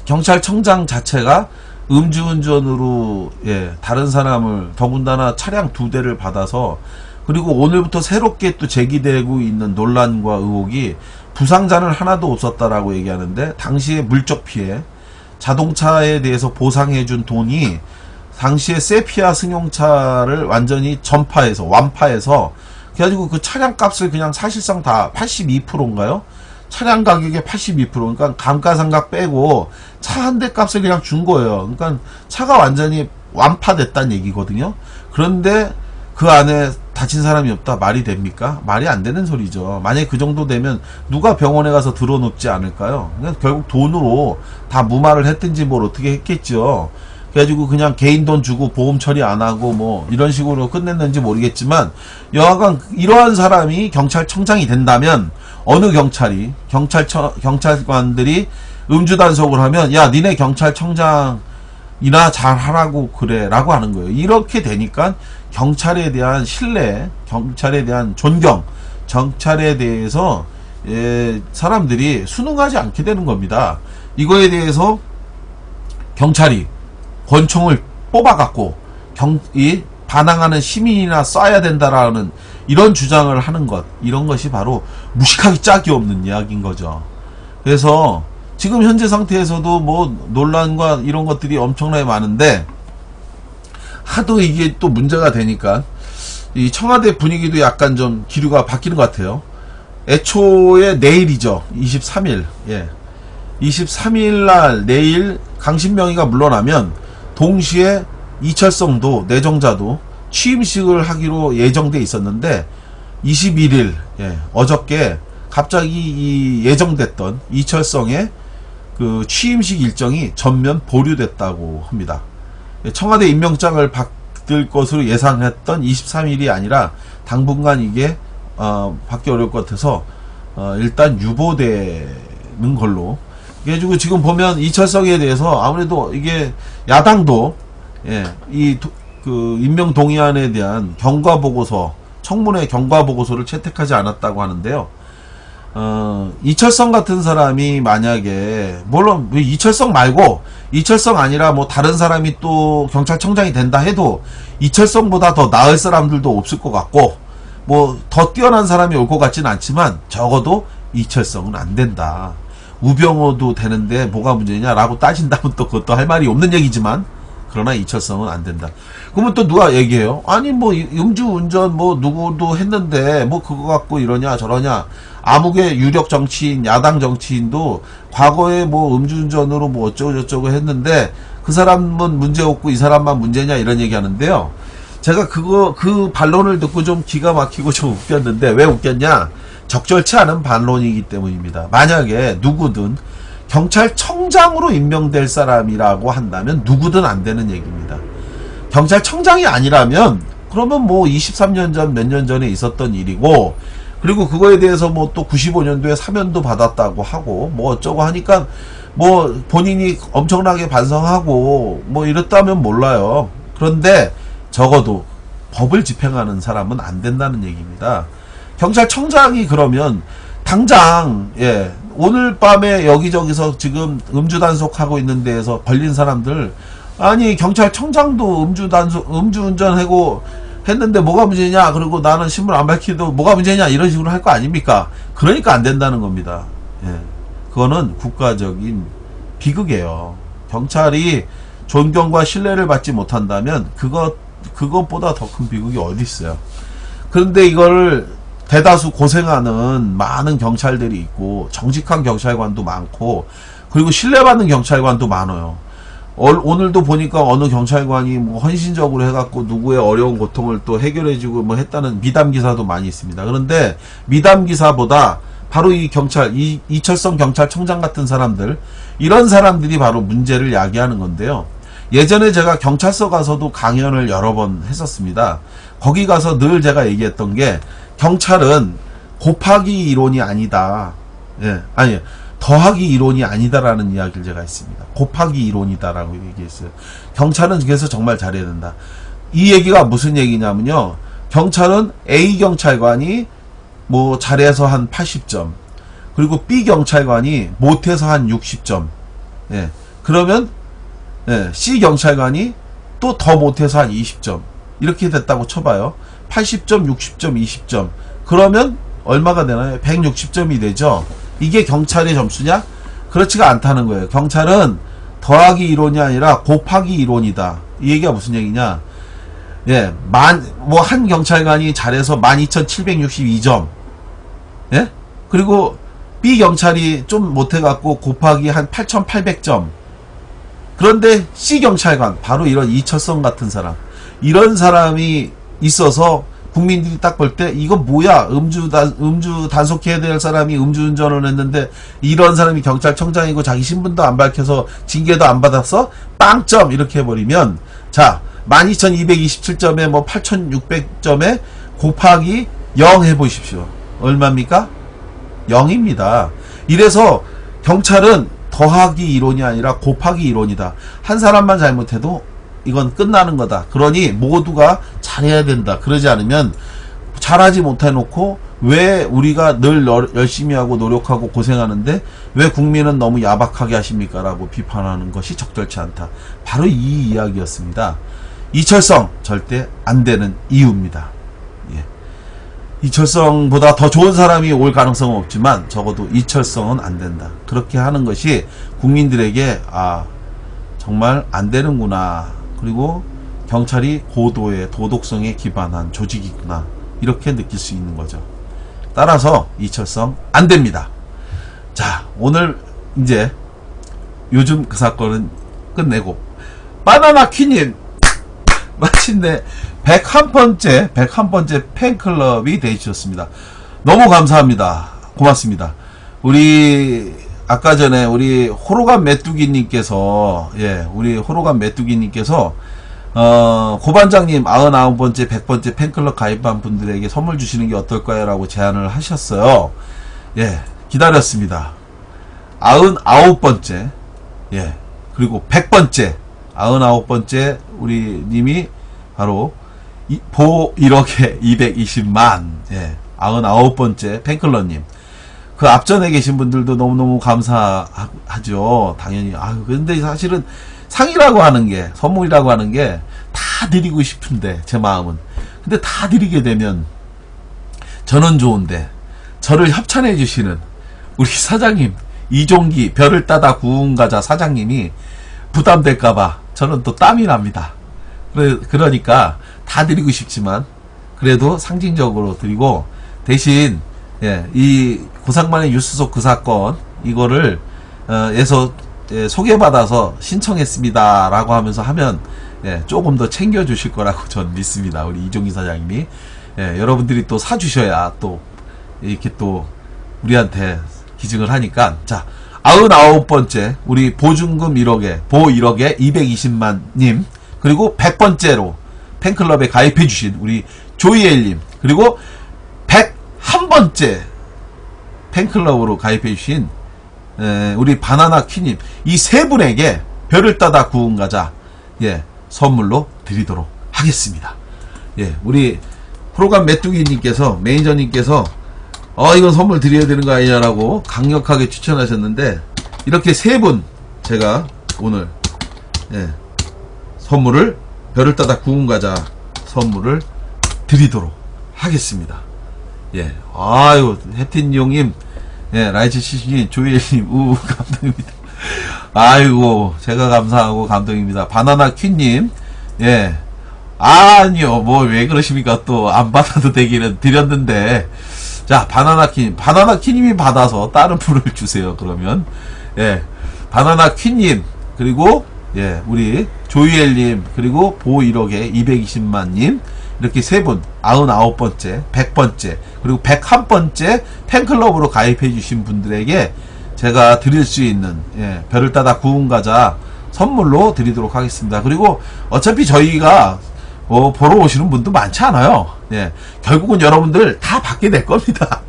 경찰청장 자체가 음주운전으로, 예, 다른 사람을, 더군다나 차량 2대를 받아서, 그리고 오늘부터 새롭게 또 제기되고 있는 논란과 의혹이 부상자는 하나도 없었다라고 얘기하는데, 당시에 물적 피해, 자동차에 대해서 보상해준 돈이 당시에 세피아 승용차를 완전히 완파해서 그래가지고 그 차량 값을 그냥 사실상 다 82%인가요? 차량 가격의 82%, 그러니까 감가상각 빼고 차 한 대 값을 그냥 준 거예요. 그러니까 차가 완전히 완파됐다는 얘기거든요. 그런데 그 안에 다친 사람이 없다. 말이 됩니까? 말이 안 되는 소리죠. 만약에 그 정도 되면 누가 병원에 가서 들어눕지 않을까요? 그냥 결국 돈으로 다 무마를 했든지 뭘 어떻게 했겠죠. 그래가지고 그냥 개인 돈 주고 보험 처리 안 하고 뭐 이런 식으로 끝냈는지 모르겠지만, 여하간 이러한 사람이 경찰청장이 된다면 어느 경찰관들이 음주 단속을 하면, 야, 니네 경찰청장이나 잘 하라고 그래 라고 하는 거예요. 이렇게 되니까 경찰에 대한 신뢰, 경찰에 대한 존경, 경찰에 대해서, 예, 사람들이 순응하지 않게 되는 겁니다. 이거에 대해서 경찰이 권총을 뽑아갖고 반항하는 시민이나 쏴야 된다라는 이런 주장을 하는 것, 이런 것이 바로 무식하기 짝이 없는 이야기인 거죠. 그래서 지금 현재 상태에서도 뭐 논란과 이런 것들이 엄청나게 많은데, 하도 이게 또 문제가 되니까 이 청와대 분위기도 약간 좀 기류가 바뀌는 것 같아요. 애초에 내일이죠. 23일. 예. 23일 날 내일 강신명의가 물러나면 동시에 이철성도, 내정자도 취임식을 하기로 예정돼 있었는데 21일, 예, 어저께 갑자기 이 예정됐던 이철성의 그 취임식 일정이 전면 보류됐다고 합니다. 청와대 임명장을 받을 것으로 예상했던 23일이 아니라 당분간 이게 받기 어려울 것 같아서 일단 유보되는 걸로. 그래가지고 지금 보면 이철성에 대해서 아무래도 이게 야당도, 예, 그 임명 동의안에 대한 경과보고서, 청문회 경과보고서를 채택하지 않았다고 하는데요. 이철성 같은 사람이 만약에, 물론 이철성 말고, 이철성 아니라 뭐 다른 사람이 또 경찰청장이 된다 해도 이철성보다 더 나을 사람들도 없을 것 같고, 뭐 더 뛰어난 사람이 올 것 같지는 않지만 적어도 이철성은 안 된다. 우병우도 되는데 뭐가 문제냐라고 따진다면 또 그것도 할 말이 없는 얘기지만, 그러나 이철성은 안 된다. 그러면 또 누가 얘기해요? 아니 뭐 음주운전 뭐 누구도 했는데 뭐 그거 갖고 이러냐 저러냐. 아무개 유력 정치인, 야당 정치인도 과거에 뭐 음주운전으로 뭐 어쩌고 저쩌고 했는데 그 사람은 문제 없고 이 사람만 문제냐, 이런 얘기 하는데요. 제가 그 반론을 듣고 좀 기가 막히고 좀 웃겼는데, 왜 웃겼냐? 적절치 않은 반론이기 때문입니다. 만약에 누구든 경찰청장으로 임명될 사람이라고 한다면 누구든 안 되는 얘기입니다. 경찰청장이 아니라면 그러면 뭐 23년 전 몇 년 전에 있었던 일이고, 그리고 그거에 대해서 뭐 또 95년도에 사면도 받았다고 하고 뭐 어쩌고 하니까 뭐 본인이 엄청나게 반성하고 뭐 이랬다면 몰라요. 그런데 적어도 법을 집행하는 사람은 안 된다는 얘기입니다. 경찰청장이 그러면 당장 오늘 밤에 여기저기서 지금 음주 단속하고 있는 데에서 걸린 사람들, 아니 경찰청장도 음주운전하고 했는데 뭐가 문제냐, 그리고 나는 신분 안 밝히도 뭐가 문제냐, 이런 식으로 할 거 아닙니까? 그러니까 안 된다는 겁니다. 그거는 국가적인 비극이에요. 경찰이 존경과 신뢰를 받지 못한다면 그것보다 더 큰 비극이 어디 있어요. 그런데 이걸 대다수 고생하는 많은 경찰들이 있고, 정직한 경찰관도 많고, 그리고 신뢰받는 경찰관도 많아요. 오늘도 보니까 어느 경찰관이 뭐 헌신적으로 해갖고 누구의 어려운 고통을 또 해결해주고 뭐 했다는 미담 기사도 많이 있습니다. 그런데 미담 기사보다 바로 이 이철성 경찰청장 같은 사람들, 이런 사람들이 바로 문제를 야기하는 건데요. 예전에 제가 경찰서 가서도 강연을 여러 번 했었습니다. 거기 가서 늘 제가 얘기했던 게, 경찰은 곱하기 이론이 아니다. 아니, 더하기 이론이 아니다라는 이야기를 제가 했습니다. 곱하기 이론이다라고 얘기했어요. 경찰은 그래서 정말 잘해야 된다. 이 얘기가 무슨 얘기냐면요. 경찰은 A 경찰관이 뭐 잘해서 한 80점, 그리고 B 경찰관이 못해서 한 60점. 그러면 C 경찰관이 또 더 못해서 한 20점. 이렇게 됐다고 쳐봐요. 80점, 60점, 20점. 그러면 얼마가 되나요? 160점이 되죠. 이게 경찰의 점수냐? 그렇지가 않다는 거예요. 경찰은 더하기 이론이 아니라 곱하기 이론이다. 이 얘기가 무슨 얘기냐? 한 경찰관이 잘해서 12,762점. 그리고 B 경찰이 좀 못해갖고 곱하기 한 8,800점. 그런데 C 경찰관, 바로 이런 이철성 같은 사람, 이런 사람이 있어서 국민들이 딱 볼 때 이건 뭐야, 음주 단속해야 될 사람이 음주운전을 했는데 이런 사람이 경찰청장이고 자기 신분도 안 밝혀서 징계도 안 받았어? 빵점! 이렇게 해버리면, 자 12,227점에 뭐 8,600점에 곱하기 0 해보십시오. 얼마입니까? 0입니다. 이래서 경찰은 더하기 이론이 아니라 곱하기 이론이다. 한 사람만 잘못해도 이건 끝나는 거다. 그러니 모두가 잘해야 된다. 그러지 않으면 잘하지 못해놓고 왜 우리가 늘 열심히 하고 노력하고 고생하는데 왜 국민은 너무 야박하게 하십니까? 라고 비판하는 것이 적절치 않다. 바로 이 이야기였습니다. 이철성 절대 안 되는 이유입니다. 이철성보다 더 좋은 사람이 올 가능성은 없지만 적어도 이철성은 안 된다. 그렇게 하는 것이 국민들에게 정말 안 되는구나. 그리고 경찰이 고도의 도덕성에 기반한 조직이구나. 이렇게 느낄 수 있는 거죠. 따라서 이철성 안 됩니다. 자, 오늘 이제 요즘 그 사건은 끝내고, 바나나 퀴님 마침내 101번째 팬클럽이 되셨습니다. 너무 감사합니다. 고맙습니다. 우리 아까 전에 우리 호로간 메뚜기님께서 고반장님 99번째 100번째 팬클럽 가입한 분들에게 선물 주시는 게 어떨까요? 라고 제안을 하셨어요. 기다렸습니다. 99번째 그리고 100번째 99번째 우리 님이 바로 보 1억에 220만 99번째 팬클럽님. 그 앞전에 계신 분들도 너무너무 감사하죠. 당연히. 근데 사실은 상이라고 하는 게, 선물이라고 하는 게 다 드리고 싶은데, 제 마음은. 근데 다 드리게 되면 저는 좋은데 저를 협찬해 주시는 우리 사장님, 이종기 별을 따다 구운가자 사장님이 부담될까봐 저는 또 땀이 납니다. 그러니까 다 드리고 싶지만 그래도 상징적으로 드리고, 대신 이 고상만의 뉴스속 그 사건 이거를 소개받아서 신청했습니다 라고 하면서 하면 조금 더 챙겨주실 거라고 전 믿습니다. 우리 이종기 사장님이. 여러분들이 또 사주셔야 또 이렇게 또 우리한테 기증을 하니까, 자, 99번째 우리 보증금 1억에 보 1억에 220만님, 그리고 100번째로 팬클럽에 가입해주신 우리 조이엘님, 그리고 101번째 팬클럽으로 가입해주신 우리 바나나 퀴님, 이 세 분에게 별을 따다 구운 과자, 예, 선물로 드리도록 하겠습니다. 예, 우리 프로그램 메뚜기님께서, 매니저님께서 이건 선물 드려야 되는 거 아니냐라고 강력하게 추천하셨는데, 이렇게 세 분 제가 오늘, 예, 선물을, 별을 따다 구운 과자 선물을 드리도록 하겠습니다. 예, 아유, 해틴용님, 예, 라이츠 시시님, 조이엘님, 감동입니다. 아이고, 제가 감사하고 감동입니다. 바나나 퀸님, 예, 아니요, 뭐 왜 그러십니까? 또 안 받아도 되기는 드렸는데, 자, 바나나 퀸님이 받아서 다른 분을 주세요. 그러면, 예, 바나나 퀸님, 그리고, 예, 우리 조이엘님, 그리고 보 1억에 220만님, 이렇게 세 분, 99번째, 100번째, 그리고 101번째 팬클럽으로 가입해주신 분들에게 제가 드릴 수 있는, 예, 별을 따다 구운 과자 선물로 드리도록 하겠습니다. 그리고 어차피 저희가 보러 오시는 분도 많지 않아요. 예, 결국은 여러분들 다 받게 될 겁니다.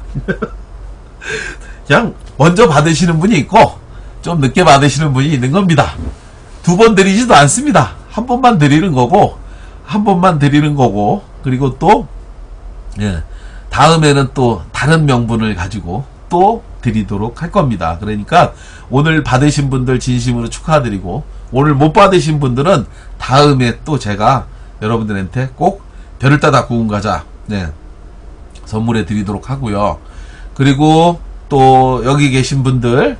그냥 먼저 받으시는 분이 있고 좀 늦게 받으시는 분이 있는 겁니다. 두 번 드리지도 않습니다. 한 번만 드리는 거고, 그리고 또, 예, 다음에는 또 다른 명분을 가지고 또 드리도록 할 겁니다. 그러니까 오늘 받으신 분들 진심으로 축하드리고, 오늘 못 받으신 분들은 다음에 또 제가 여러분들한테 꼭 별을 따다 구운 과자, 네, 선물해 드리도록 하고요. 그리고 또 여기 계신 분들이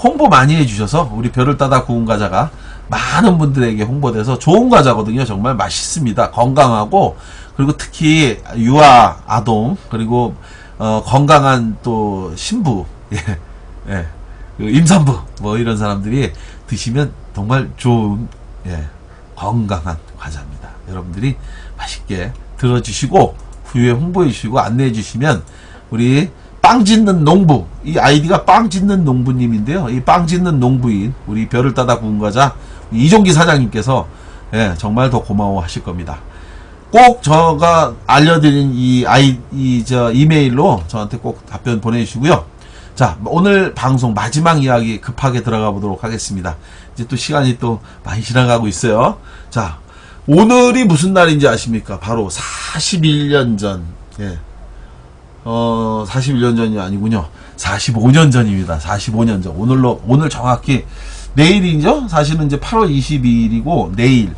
홍보 많이 해주셔서 우리 별을 따다 구운 과자가 많은 분들에게 홍보돼서 좋은 과자거든요. 정말 맛있습니다. 건강하고, 그리고 특히 유아 아동, 그리고 건강한 또 신부, 예, 예, 그 임산부, 뭐 이런 사람들이 드시면 정말 좋은, 예, 건강한 과자입니다. 여러분들이 맛있게 들어주시고 후에 홍보해 주시고 안내해 주시면, 우리 빵 짓는 농부, 이 아이디가 빵 짓는 농부님인데요. 이 빵 짓는 농부인 우리 별을 따다 구운 과자 이종기 사장님께서, 예, 정말 더 고마워 하실 겁니다. 꼭 제가 알려드린 이메일로 저한테 꼭 답변 보내주시고요. 자, 오늘 방송 마지막 이야기 급하게 들어가 보도록 하겠습니다. 이제 또 시간이 또 많이 지나가고 있어요. 자, 오늘이 무슨 날인지 아십니까? 바로 41년 전, 예, 41년 전이 아니군요. 45년 전입니다. 45년 전. 오늘 정확히 내일이죠? 사실은 이제 8월 22일이고, 내일,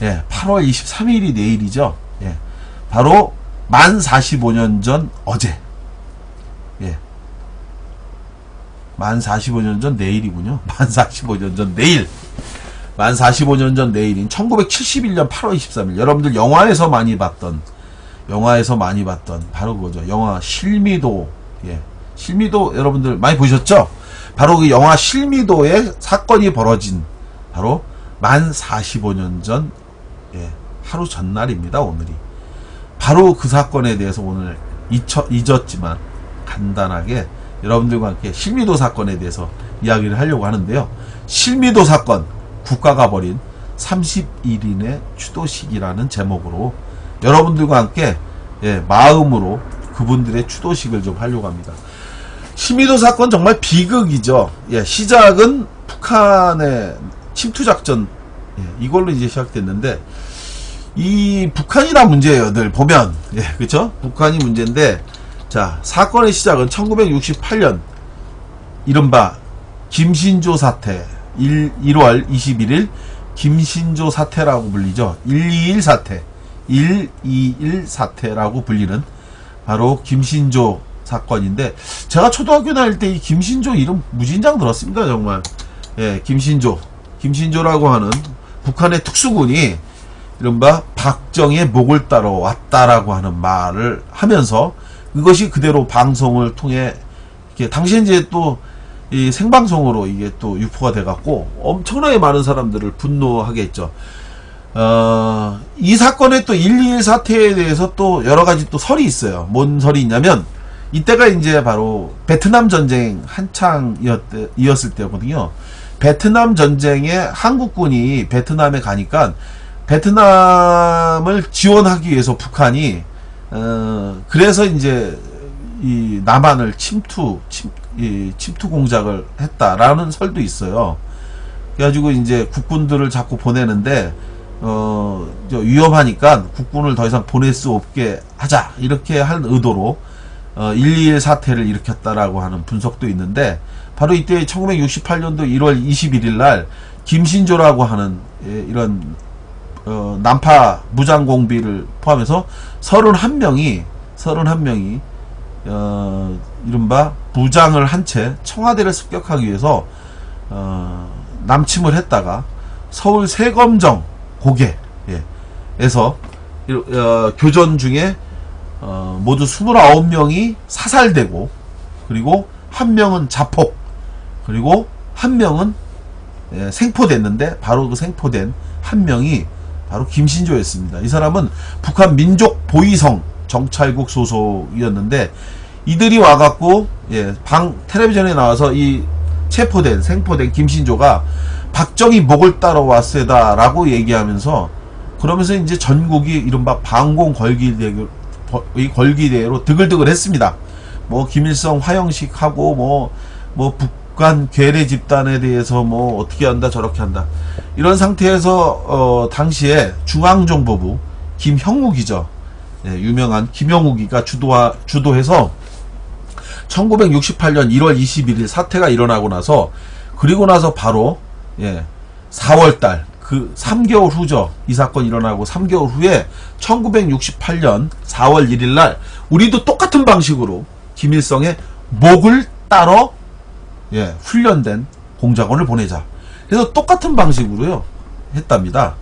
예, 8월 23일이 내일이죠. 예, 바로 만 45년 전 어제. 예, 만 45년 전 내일이군요. 만 45년 전 내일. 만 45년 전 내일인 1971년 8월 23일. 여러분들 영화에서 많이 봤던 바로 그거죠. 영화 실미도. 예, 실미도 여러분들 많이 보셨죠? 바로 그 영화 실미도의 사건이 벌어진 바로 만 45년 전, 예, 하루 전날입니다. 오늘이. 바로 그 사건에 대해서 오늘 잊었지만 간단하게 여러분들과 함께 실미도 사건에 대해서 이야기를 하려고 하는데요. 실미도 사건, 국가가 벌인 31인의 추도식이라는 제목으로 여러분들과 함께, 예, 마음으로 그분들의 추도식을 좀 하려고 합니다. 실미도 사건 정말 비극이죠. 예, 시작은 북한의 침투작전, 예, 이걸로 이제 시작됐는데, 이 북한이라 문제예요. 늘 보면, 예, 그쵸? 북한이 문제인데, 자, 사건의 시작은 1968년 이른바 김신조 사태, 1월 21일 김신조 사태라고 불리죠. 121 사태라고 불리는 바로 김신조 사건인데, 제가 초등학교 다닐 때 이 김신조 이름 무진장 들었습니다. 정말. 예, 김신조라고 하는 북한의 특수군이 이른바 박정희의 목을 따러 왔다라고 하는 말을 하면서, 그것이 그대로 방송을 통해, 이게 당시에 이제 또 이 생방송으로 이게 또 유포가 돼갖고 엄청나게 많은 사람들을 분노하게 했죠. 이 사건의 또 121 사태에 대해서 또 여러 가지 또 설이 있어요. 뭔 설이 있냐면, 이때가 이제 바로 베트남 전쟁 한창이었을 때거든요. 베트남 전쟁에 한국군이 베트남에 가니까 베트남을 지원하기 위해서 북한이 그래서 이제 이 남한을 침투 공작을 했다라는 설도 있어요. 그래가지고 이제 국군들을 자꾸 보내는데 위험하니까 국군을 더 이상 보낼 수 없게 하자 이렇게 할 의도로 121 사태를 일으켰다라고 하는 분석도 있는데, 바로 이때 1968년도 1월 21일 날 김신조라고 하는 이런 난파 무장공비를 포함해서 31명이 이른바 무장을 한 채 청와대를 습격하기 위해서 남침을 했다가 서울 세검정 고개에서 교전 중에 모두 29명이 사살되고, 그리고 한 명은 자폭, 그리고 한 명은 생포됐는데, 바로 그 생포된 한 명이 바로 김신조였습니다. 이 사람은 북한 민족보위성 정찰국 소속이었는데, 이들이 와갖고 텔레비전에 나와서 이 생포된 김신조가 박정희 목을 따러 왔세다라고 얘기하면서, 그러면서 이제 전국이 이른바 방공 걸기대로 드글드글 했습니다. 뭐 김일성 화형식 하고 뭐 북한 괴뢰 집단에 대해서 뭐 어떻게 한다 저렇게 한다, 이런 상태에서 당시에 중앙정보부 김형욱이죠. 유명한 김형욱이가 주도해서 1968년 1월 21일 사태가 일어나고 나서, 그리고 나서 바로 4월달 그 3개월 후죠. 이 사건이 일어나고 3개월 후에 1968년 4월 1일 날 우리도 똑같은 방식으로 김일성의 목을 따러 훈련된 공작원을 보내자. 그래서 똑같은 방식으로요 했답니다.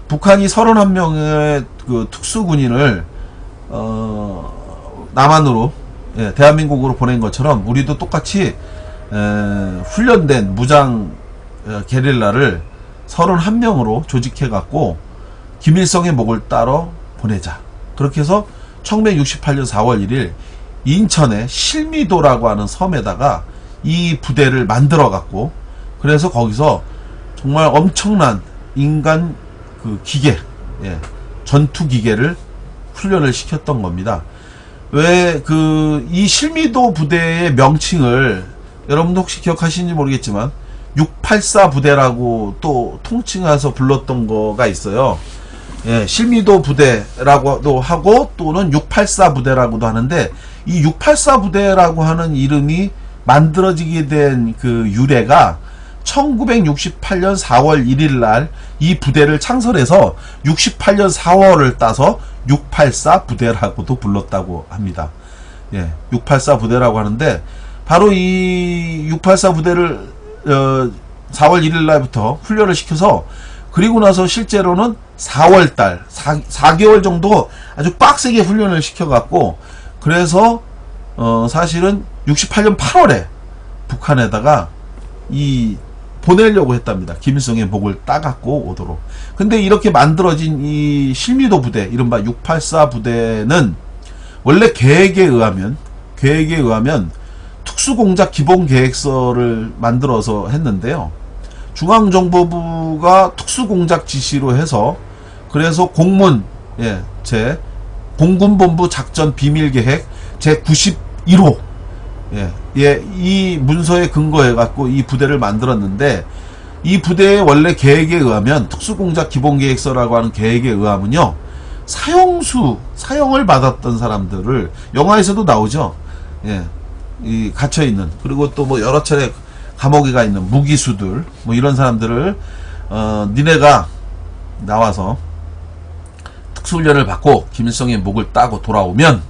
북한이 31명의 그 특수군인을 남한으로 대한민국으로 보낸 것처럼 우리도 똑같이 훈련된 무장 게릴라를 31명으로 조직해갖고 김일성의 목을 따러 보내자. 그렇게 해서 1968년 4월 1일 인천의 실미도라고 하는 섬에다가 이 부대를 만들어갖고, 그래서 거기서 정말 엄청난 인간 그 기계, 전투 기계를 훈련을 시켰던 겁니다. 왜 이 실미도 부대의 명칭을 여러분도 혹시 기억하시는지 모르겠지만 684 부대라고 또 통칭해서 불렀던 거가 있어요. 실미도 부대라고도 하고 또는 684 부대라고도 하는데, 이 684 부대라고 하는 이름이 만들어지게 된 그 유래가 1968년 4월 1일 날 이 부대를 창설해서 68년 4월을 따서 684 부대라고도 불렀다고 합니다. 684 부대라고 하는데, 바로 이 684 부대를 4월 1일 날부터 훈련을 시켜서, 그리고 나서 실제로는 4월달 4개월 정도 아주 빡세게 훈련을 시켜갖고, 그래서 사실은 68년 8월에 북한에다가 보내려고 했답니다. 김일성의 목을 따갖고 오도록. 근데 이렇게 만들어진 이 실미도 부대, 이른바 684 부대는 원래 계획에 의하면 특수공작 기본계획서를 만들어서 했는데요. 중앙정보부가 특수공작 지시로 해서, 그래서 공군본부 작전 비밀계획 제91호 이 문서에 근거해갖고 이 부대를 만들었는데, 이 부대의 원래 계획에 의하면, 특수공작 기본계획서라고 하는 계획에 의하면요, 사형을 받았던 사람들을, 영화에서도 나오죠. 이 갇혀있는, 그리고 또 뭐 여러 차례 감옥에 가 있는 무기수들, 뭐 이런 사람들을 니네가 나와서 특수훈련을 받고 김일성의 목을 따고 돌아오면,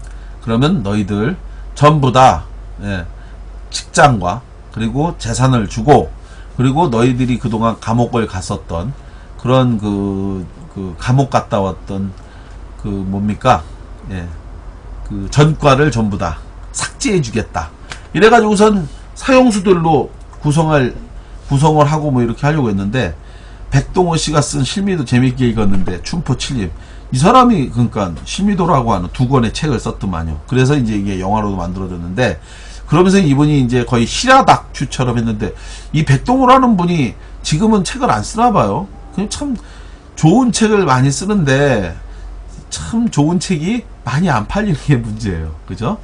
그러면 너희들 전부 다 직장과 그리고 재산을 주고, 그리고 너희들이 그동안 감옥을 갔었던 그런 그 감옥 갔다 왔던 그 전과를 전부 다 삭제해 주겠다. 이래가지고 우선 사형수들로 구성을 하고 뭐 이렇게 하려고 했는데, 백동호 씨가 쓴 실미도 재밌게 읽었는데 춘포 7님 이 사람이 그러니까 실미도라고 하는 2권의 책을 썼더만요. 그래서 이제 이게 영화로도 만들어졌는데 그러면서 이분이 이제 거의 실화다큐처럼 했는데 이 백동호라는 분이 지금은 책을 안 쓰나 봐요. 그냥 참 좋은 책을 많이 쓰는데 참 좋은 책이 많이 안 팔리는 게 문제예요. 그죠?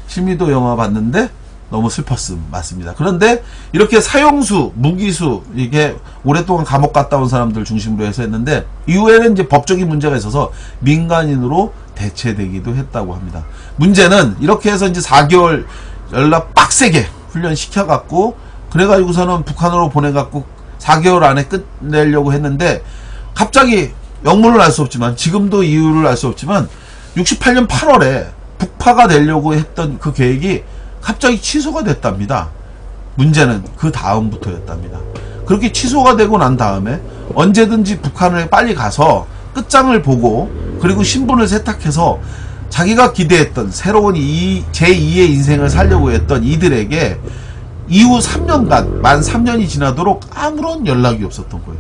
실미도 영화 봤는데 너무 슬펐음. 맞습니다. 그런데 이렇게 사형수, 무기수 이게 오랫동안 감옥 갔다 온 사람들 중심으로 해서 했는데 이후에는 이제 법적인 문제가 있어서 민간인으로 대체되기도 했다고 합니다. 문제는 이렇게 해서 이제 4개월 연락 빡세게 훈련시켜갖고 그래가지고서는 북한으로 보내갖고 4개월 안에 끝내려고 했는데 갑자기 영문을 알 수 없지만 지금도 이유를 알 수 없지만 68년 8월에 북파가 되려고 했던 그 계획이 갑자기 취소가 됐답니다. 문제는 그 다음부터였답니다. 그렇게 취소가 되고 난 다음에 언제든지 북한을 빨리 가서 끝장을 보고 그리고 신분을 세탁해서 자기가 기대했던 새로운 제2의 인생을 살려고 했던 이들에게 이후 3년간 만 3년이 지나도록 아무런 연락이 없었던 거예요.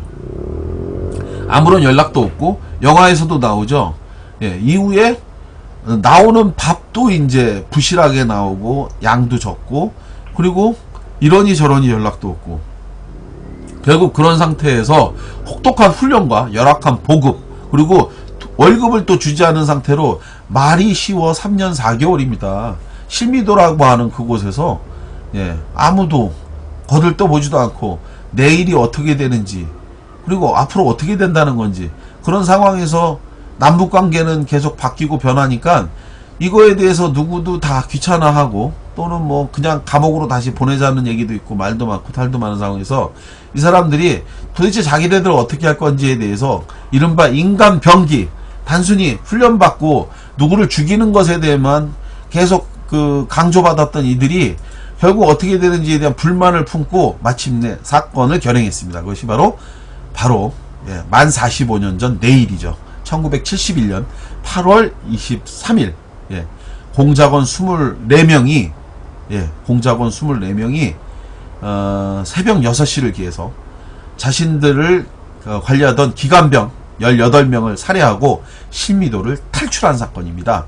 아무런 연락도 없고 영화에서도 나오죠. 예, 이후에 나오는 밥도 이제 부실하게 나오고 양도 적고 그리고 이러니 저러니 연락도 없고 결국 그런 상태에서 혹독한 훈련과 열악한 보급 그리고 월급을 또 주지 않은 상태로 말이 쉬워 3년 4개월입니다. 실미도라고 하는 그곳에서 예, 아무도 거들떠보지도 않고 내일이 어떻게 되는지 그리고 앞으로 어떻게 된다는 건지 그런 상황에서 남북관계는 계속 바뀌고 변하니까 이거에 대해서 누구도 다 귀찮아하고 또는 뭐 그냥 감옥으로 다시 보내자는 얘기도 있고 말도 많고 탈도 많은 상황에서 이 사람들이 도대체 자기네들 어떻게 할 건지에 대해서 이른바 인간 병기 단순히 훈련받고 누구를 죽이는 것에 대해만 계속 그 강조받았던 이들이 결국 어떻게 되는지에 대한 불만을 품고 마침내 사건을 결행했습니다. 그것이 바로 예, 만 45년 전 내일이죠. 1971년 8월 23일 예, 공작원 24명이 새벽 6시를 기해서 자신들을 관리하던 기관병 18명을 살해하고 실미도를 탈출한 사건입니다.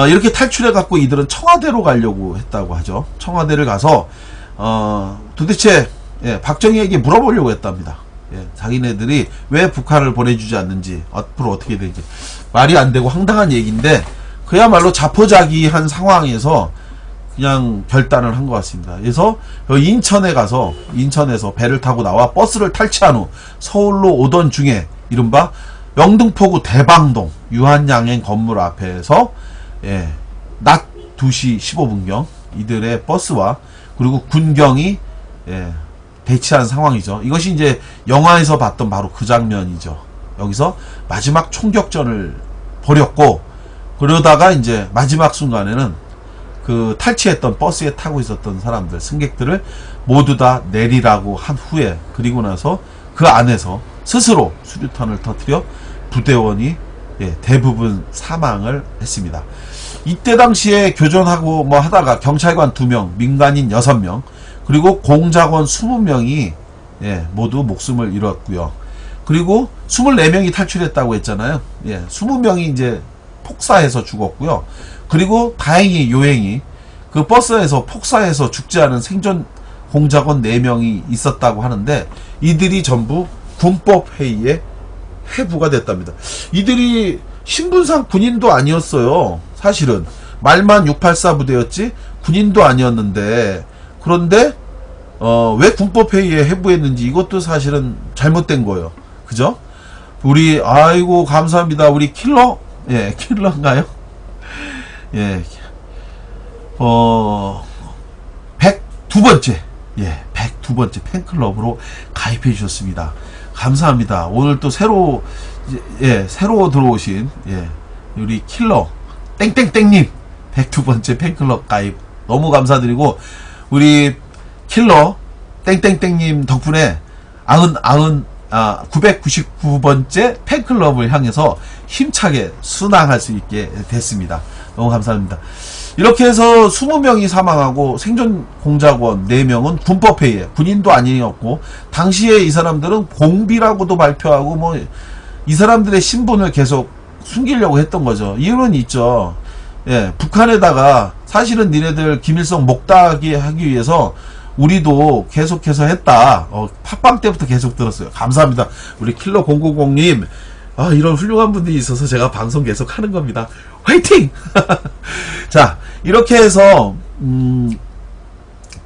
이렇게 탈출해갖고 이들은 청와대로 가려고 했다고 하죠. 청와대를 가서 도대체 예, 박정희에게 물어보려고 했답니다. 예, 자기네들이 왜 북한을 보내주지 않는지 앞으로 어떻게 되는지 말이 안 되고 황당한 얘기인데 그야말로 자포자기한 상황에서 그냥 결단을 한 것 같습니다. 그래서 인천에서 배를 타고 나와 버스를 탈취한 후 서울로 오던 중에 이른바 영등포구 대방동 유한양행 건물 앞에서 예, 낮 2시 15분경 이들의 버스와 그리고 군경이 예, 대치한 상황이죠. 이것이 이제 영화에서 봤던 바로 그 장면이죠. 여기서 마지막 총격전을 벌였고 그러다가 이제 마지막 순간에는 그 탈취했던 버스에 타고 있었던 사람들 승객들을 모두 다 내리라고 한 후에 그리고 나서 그 안에서 스스로 수류탄을 터뜨려 부대원이 예, 대부분 사망을 했습니다. 이때 당시에 교전하고 뭐 하다가 경찰관 2명, 민간인 6명, 그리고 공작원 20명이 예, 모두 목숨을 잃었고요. 그리고 24명이 탈출했다고 했잖아요. 예, 20명이 이제 폭사해서 죽었고요. 그리고 다행히 요행이 그 버스에서 폭사해서 죽지 않은 생존 공작원 4명이 있었다고 하는데 이들이 전부 군법회의에 회부가 됐답니다. 이들이 신분상 군인도 아니었어요. 사실은 말만 684 부대였지 군인도 아니었는데 그런데 왜 군법회의에 회부했는지 이것도 사실은 잘못된 거예요. 그죠? 우리 아이고 감사합니다. 우리 킬러? 예, 킬러인가요? 예. 102번째. 예, 102번째 팬클럽으로 가입해 주셨습니다. 감사합니다. 오늘 또 새로 들어오신 예, 우리 킬러 땡땡땡님 102번째 팬클럽 가입 너무 감사드리고 우리 킬러 땡땡땡님 덕분에 999번째 팬클럽을 향해서 힘차게 순항할 수 있게 됐습니다. 너무 감사합니다. 이렇게 해서 20명이 사망하고 생존 공작원 4명은 군법회의에 군인도 아니었고, 당시에 이 사람들은 공비라고도 발표하고 뭐 이 사람들의 신분을 계속 숨기려고 했던 거죠. 이유는 있죠. 예, 북한에다가 사실은 니네들 김일성 목다기 하기 위해서 우리도 계속해서 했다. 팟빵 때부터 계속 들었어요. 감사합니다. 우리 킬러 090님. 이런 훌륭한 분들이 있어서 제가 방송 계속 하는 겁니다. 화이팅! 자, 이렇게 해서,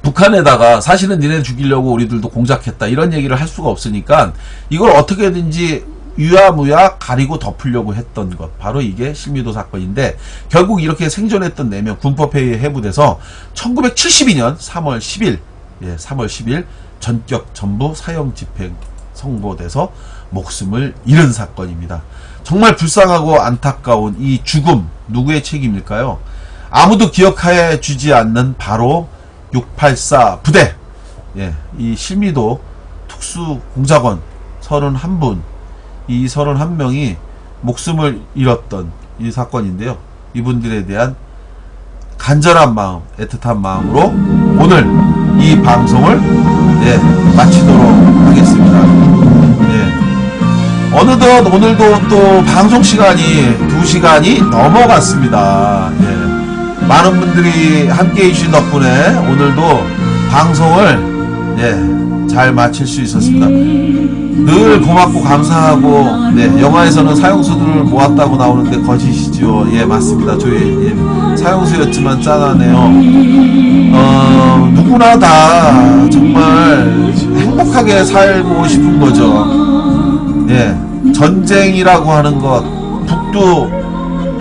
북한에다가 사실은 니네 죽이려고 우리들도 공작했다. 이런 얘기를 할 수가 없으니까 이걸 어떻게든지 유야무야 가리고 덮으려고 했던 것. 바로 이게 실미도 사건인데, 결국 이렇게 생존했던 4명 군법회의에 해부돼서 1972년 3월 10일, 예, 3월 10일 전격 전부 사형 집행 선고돼서 목숨을 잃은 사건입니다. 정말 불쌍하고 안타까운 이 죽음, 누구의 책임일까요? 아무도 기억해 주지 않는 바로 684 부대, 예, 이 실미도 특수공작원 31분, 이 31명이 목숨을 잃었던 이 사건인데요. 이분들에 대한 간절한 마음, 애틋한 마음으로 오늘 이 방송을, 예, 마치도록 하겠습니다. 예. 어느덧 오늘도 또 방송 시간이 2시간이 넘어갔습니다. 예. 많은 분들이 함께 해주신 덕분에 오늘도 방송을, 예, 잘 마칠 수 있었습니다. 늘 고맙고 감사하고, 네, 영화에서는 사형수들을 모았다고 나오는데 거짓이지요. 예, 맞습니다. 조엘. 예, 사형수였지만 짠하네요. 누구나 다 정말 행복하게 살고 싶은 거죠. 예, 전쟁이라고 하는 것, 북도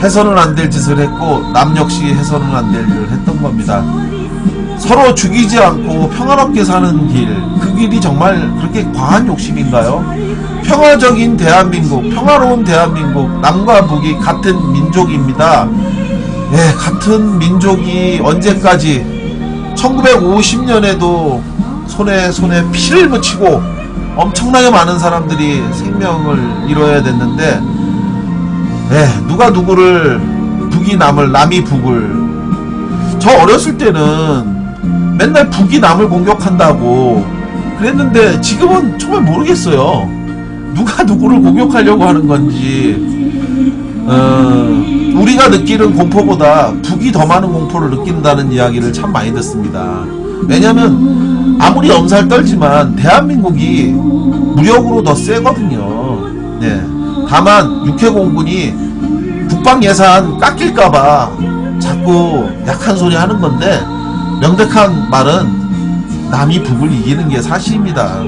해서는 안 될 짓을 했고 남 역시 해서는 안 될 일을 했던 겁니다. 서로 죽이지 않고 평화롭게 사는 길, 그 길이 정말 그렇게 과한 욕심인가요? 평화적인 대한민국, 평화로운 대한민국, 남과 북이 같은 민족입니다. 예, 같은 민족이 언제까지, 1950년에도 손에 피를 묻히고 엄청나게 많은 사람들이 생명을 잃어야 됐는데, 예, 누가 누구를, 북이 남을, 남이 북을, 저 어렸을 때는 맨날 북이 남을 공격한다고 그랬는데 지금은 정말 모르겠어요. 누가 누구를 공격하려고 하는 건지. 우리가 느끼는 공포보다 북이 더 많은 공포를 느낀다는 이야기를 참 많이 듣습니다. 왜냐면 아무리 엄살 떨지만 대한민국이 무력으로 더 세거든요. 네. 다만 육해공군이 국방 예산 깎일까봐 자꾸 약한 소리 하는 건데, 명백한 말은 남이 북을 이기는 게 사실입니다.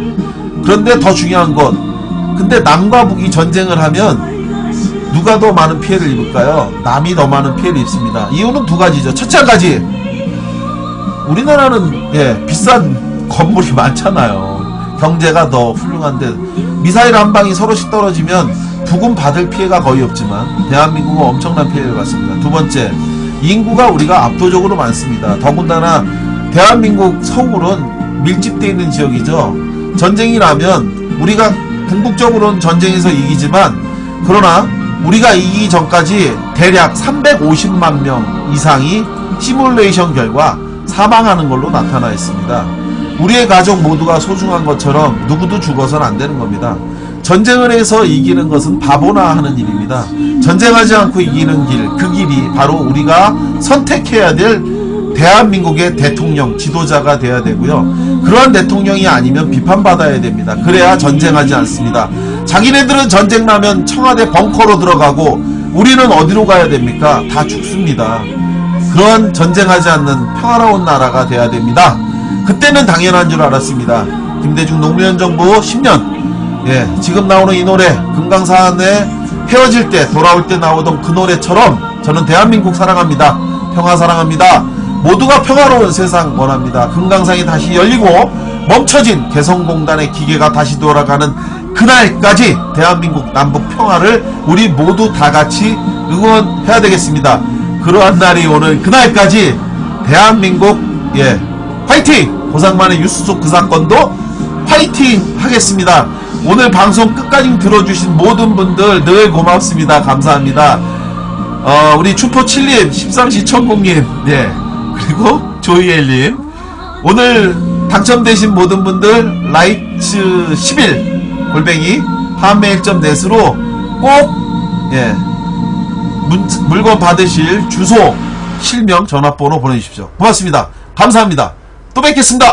그런데 더 중요한 건, 근데 남과 북이 전쟁을 하면 누가 더 많은 피해를 입을까요? 남이 더 많은 피해를 입습니다. 이유는 두 가지죠. 첫째 가지, 우리나라는, 예, 비싼 건물이 많잖아요. 경제가 더 훌륭한데 미사일 한 방이 서로씩 떨어지면 북은 받을 피해가 거의 없지만 대한민국은 엄청난 피해를 받습니다. 두 번째, 인구가 우리가 압도적으로 많습니다. 더군다나 대한민국 서울은 밀집되어 있는 지역이죠. 전쟁이 나면 우리가 궁극적으로는 전쟁에서 이기지만, 그러나 우리가 이기기 전까지 대략 350만 명 이상이 시뮬레이션 결과 사망하는 걸로 나타나 있습니다. 우리의 가족 모두가 소중한 것처럼 누구도 죽어서는 안 되는 겁니다. 전쟁을 해서 이기는 것은 바보나 하는 일입니다. 전쟁하지 않고 이기는 길, 그 길이 바로 우리가 선택해야 될 대한민국의 대통령, 지도자가 돼야 되고요. 그러한 대통령이 아니면 비판받아야 됩니다. 그래야 전쟁하지 않습니다. 자기네들은 전쟁 나면 청와대 벙커로 들어가고 우리는 어디로 가야 됩니까? 다 죽습니다. 그러한 전쟁하지 않는 평화로운 나라가 돼야 됩니다. 그때는 당연한 줄 알았습니다. 김대중 노무현 정부 10년, 예, 지금 나오는 이 노래, 금강산에 헤어질 때 돌아올 때 나오던 그 노래처럼 저는 대한민국 사랑합니다. 평화 사랑합니다. 모두가 평화로운 세상 원합니다. 금강산이 다시 열리고 멈춰진 개성공단의 기계가 다시 돌아가는 그날까지 대한민국 남북 평화를 우리 모두 다같이 응원해야 되겠습니다. 그러한 날이 오는 그날까지 대한민국, 예, 화이팅! 고상만의 뉴스 속 그 사건도 화이팅 하겠습니다. 오늘 방송 끝까지 들어주신 모든 분들 늘 고맙습니다. 감사합니다. 우리 추포7님, 13시천국님, 예. 그리고 조이엘님. 오늘 당첨되신 모든 분들, 라이츠 11, 골뱅이, 판매액점.net으로 꼭, 예. 물건 받으실 주소, 실명, 전화번호 보내주십시오. 고맙습니다. 감사합니다. 또 뵙겠습니다.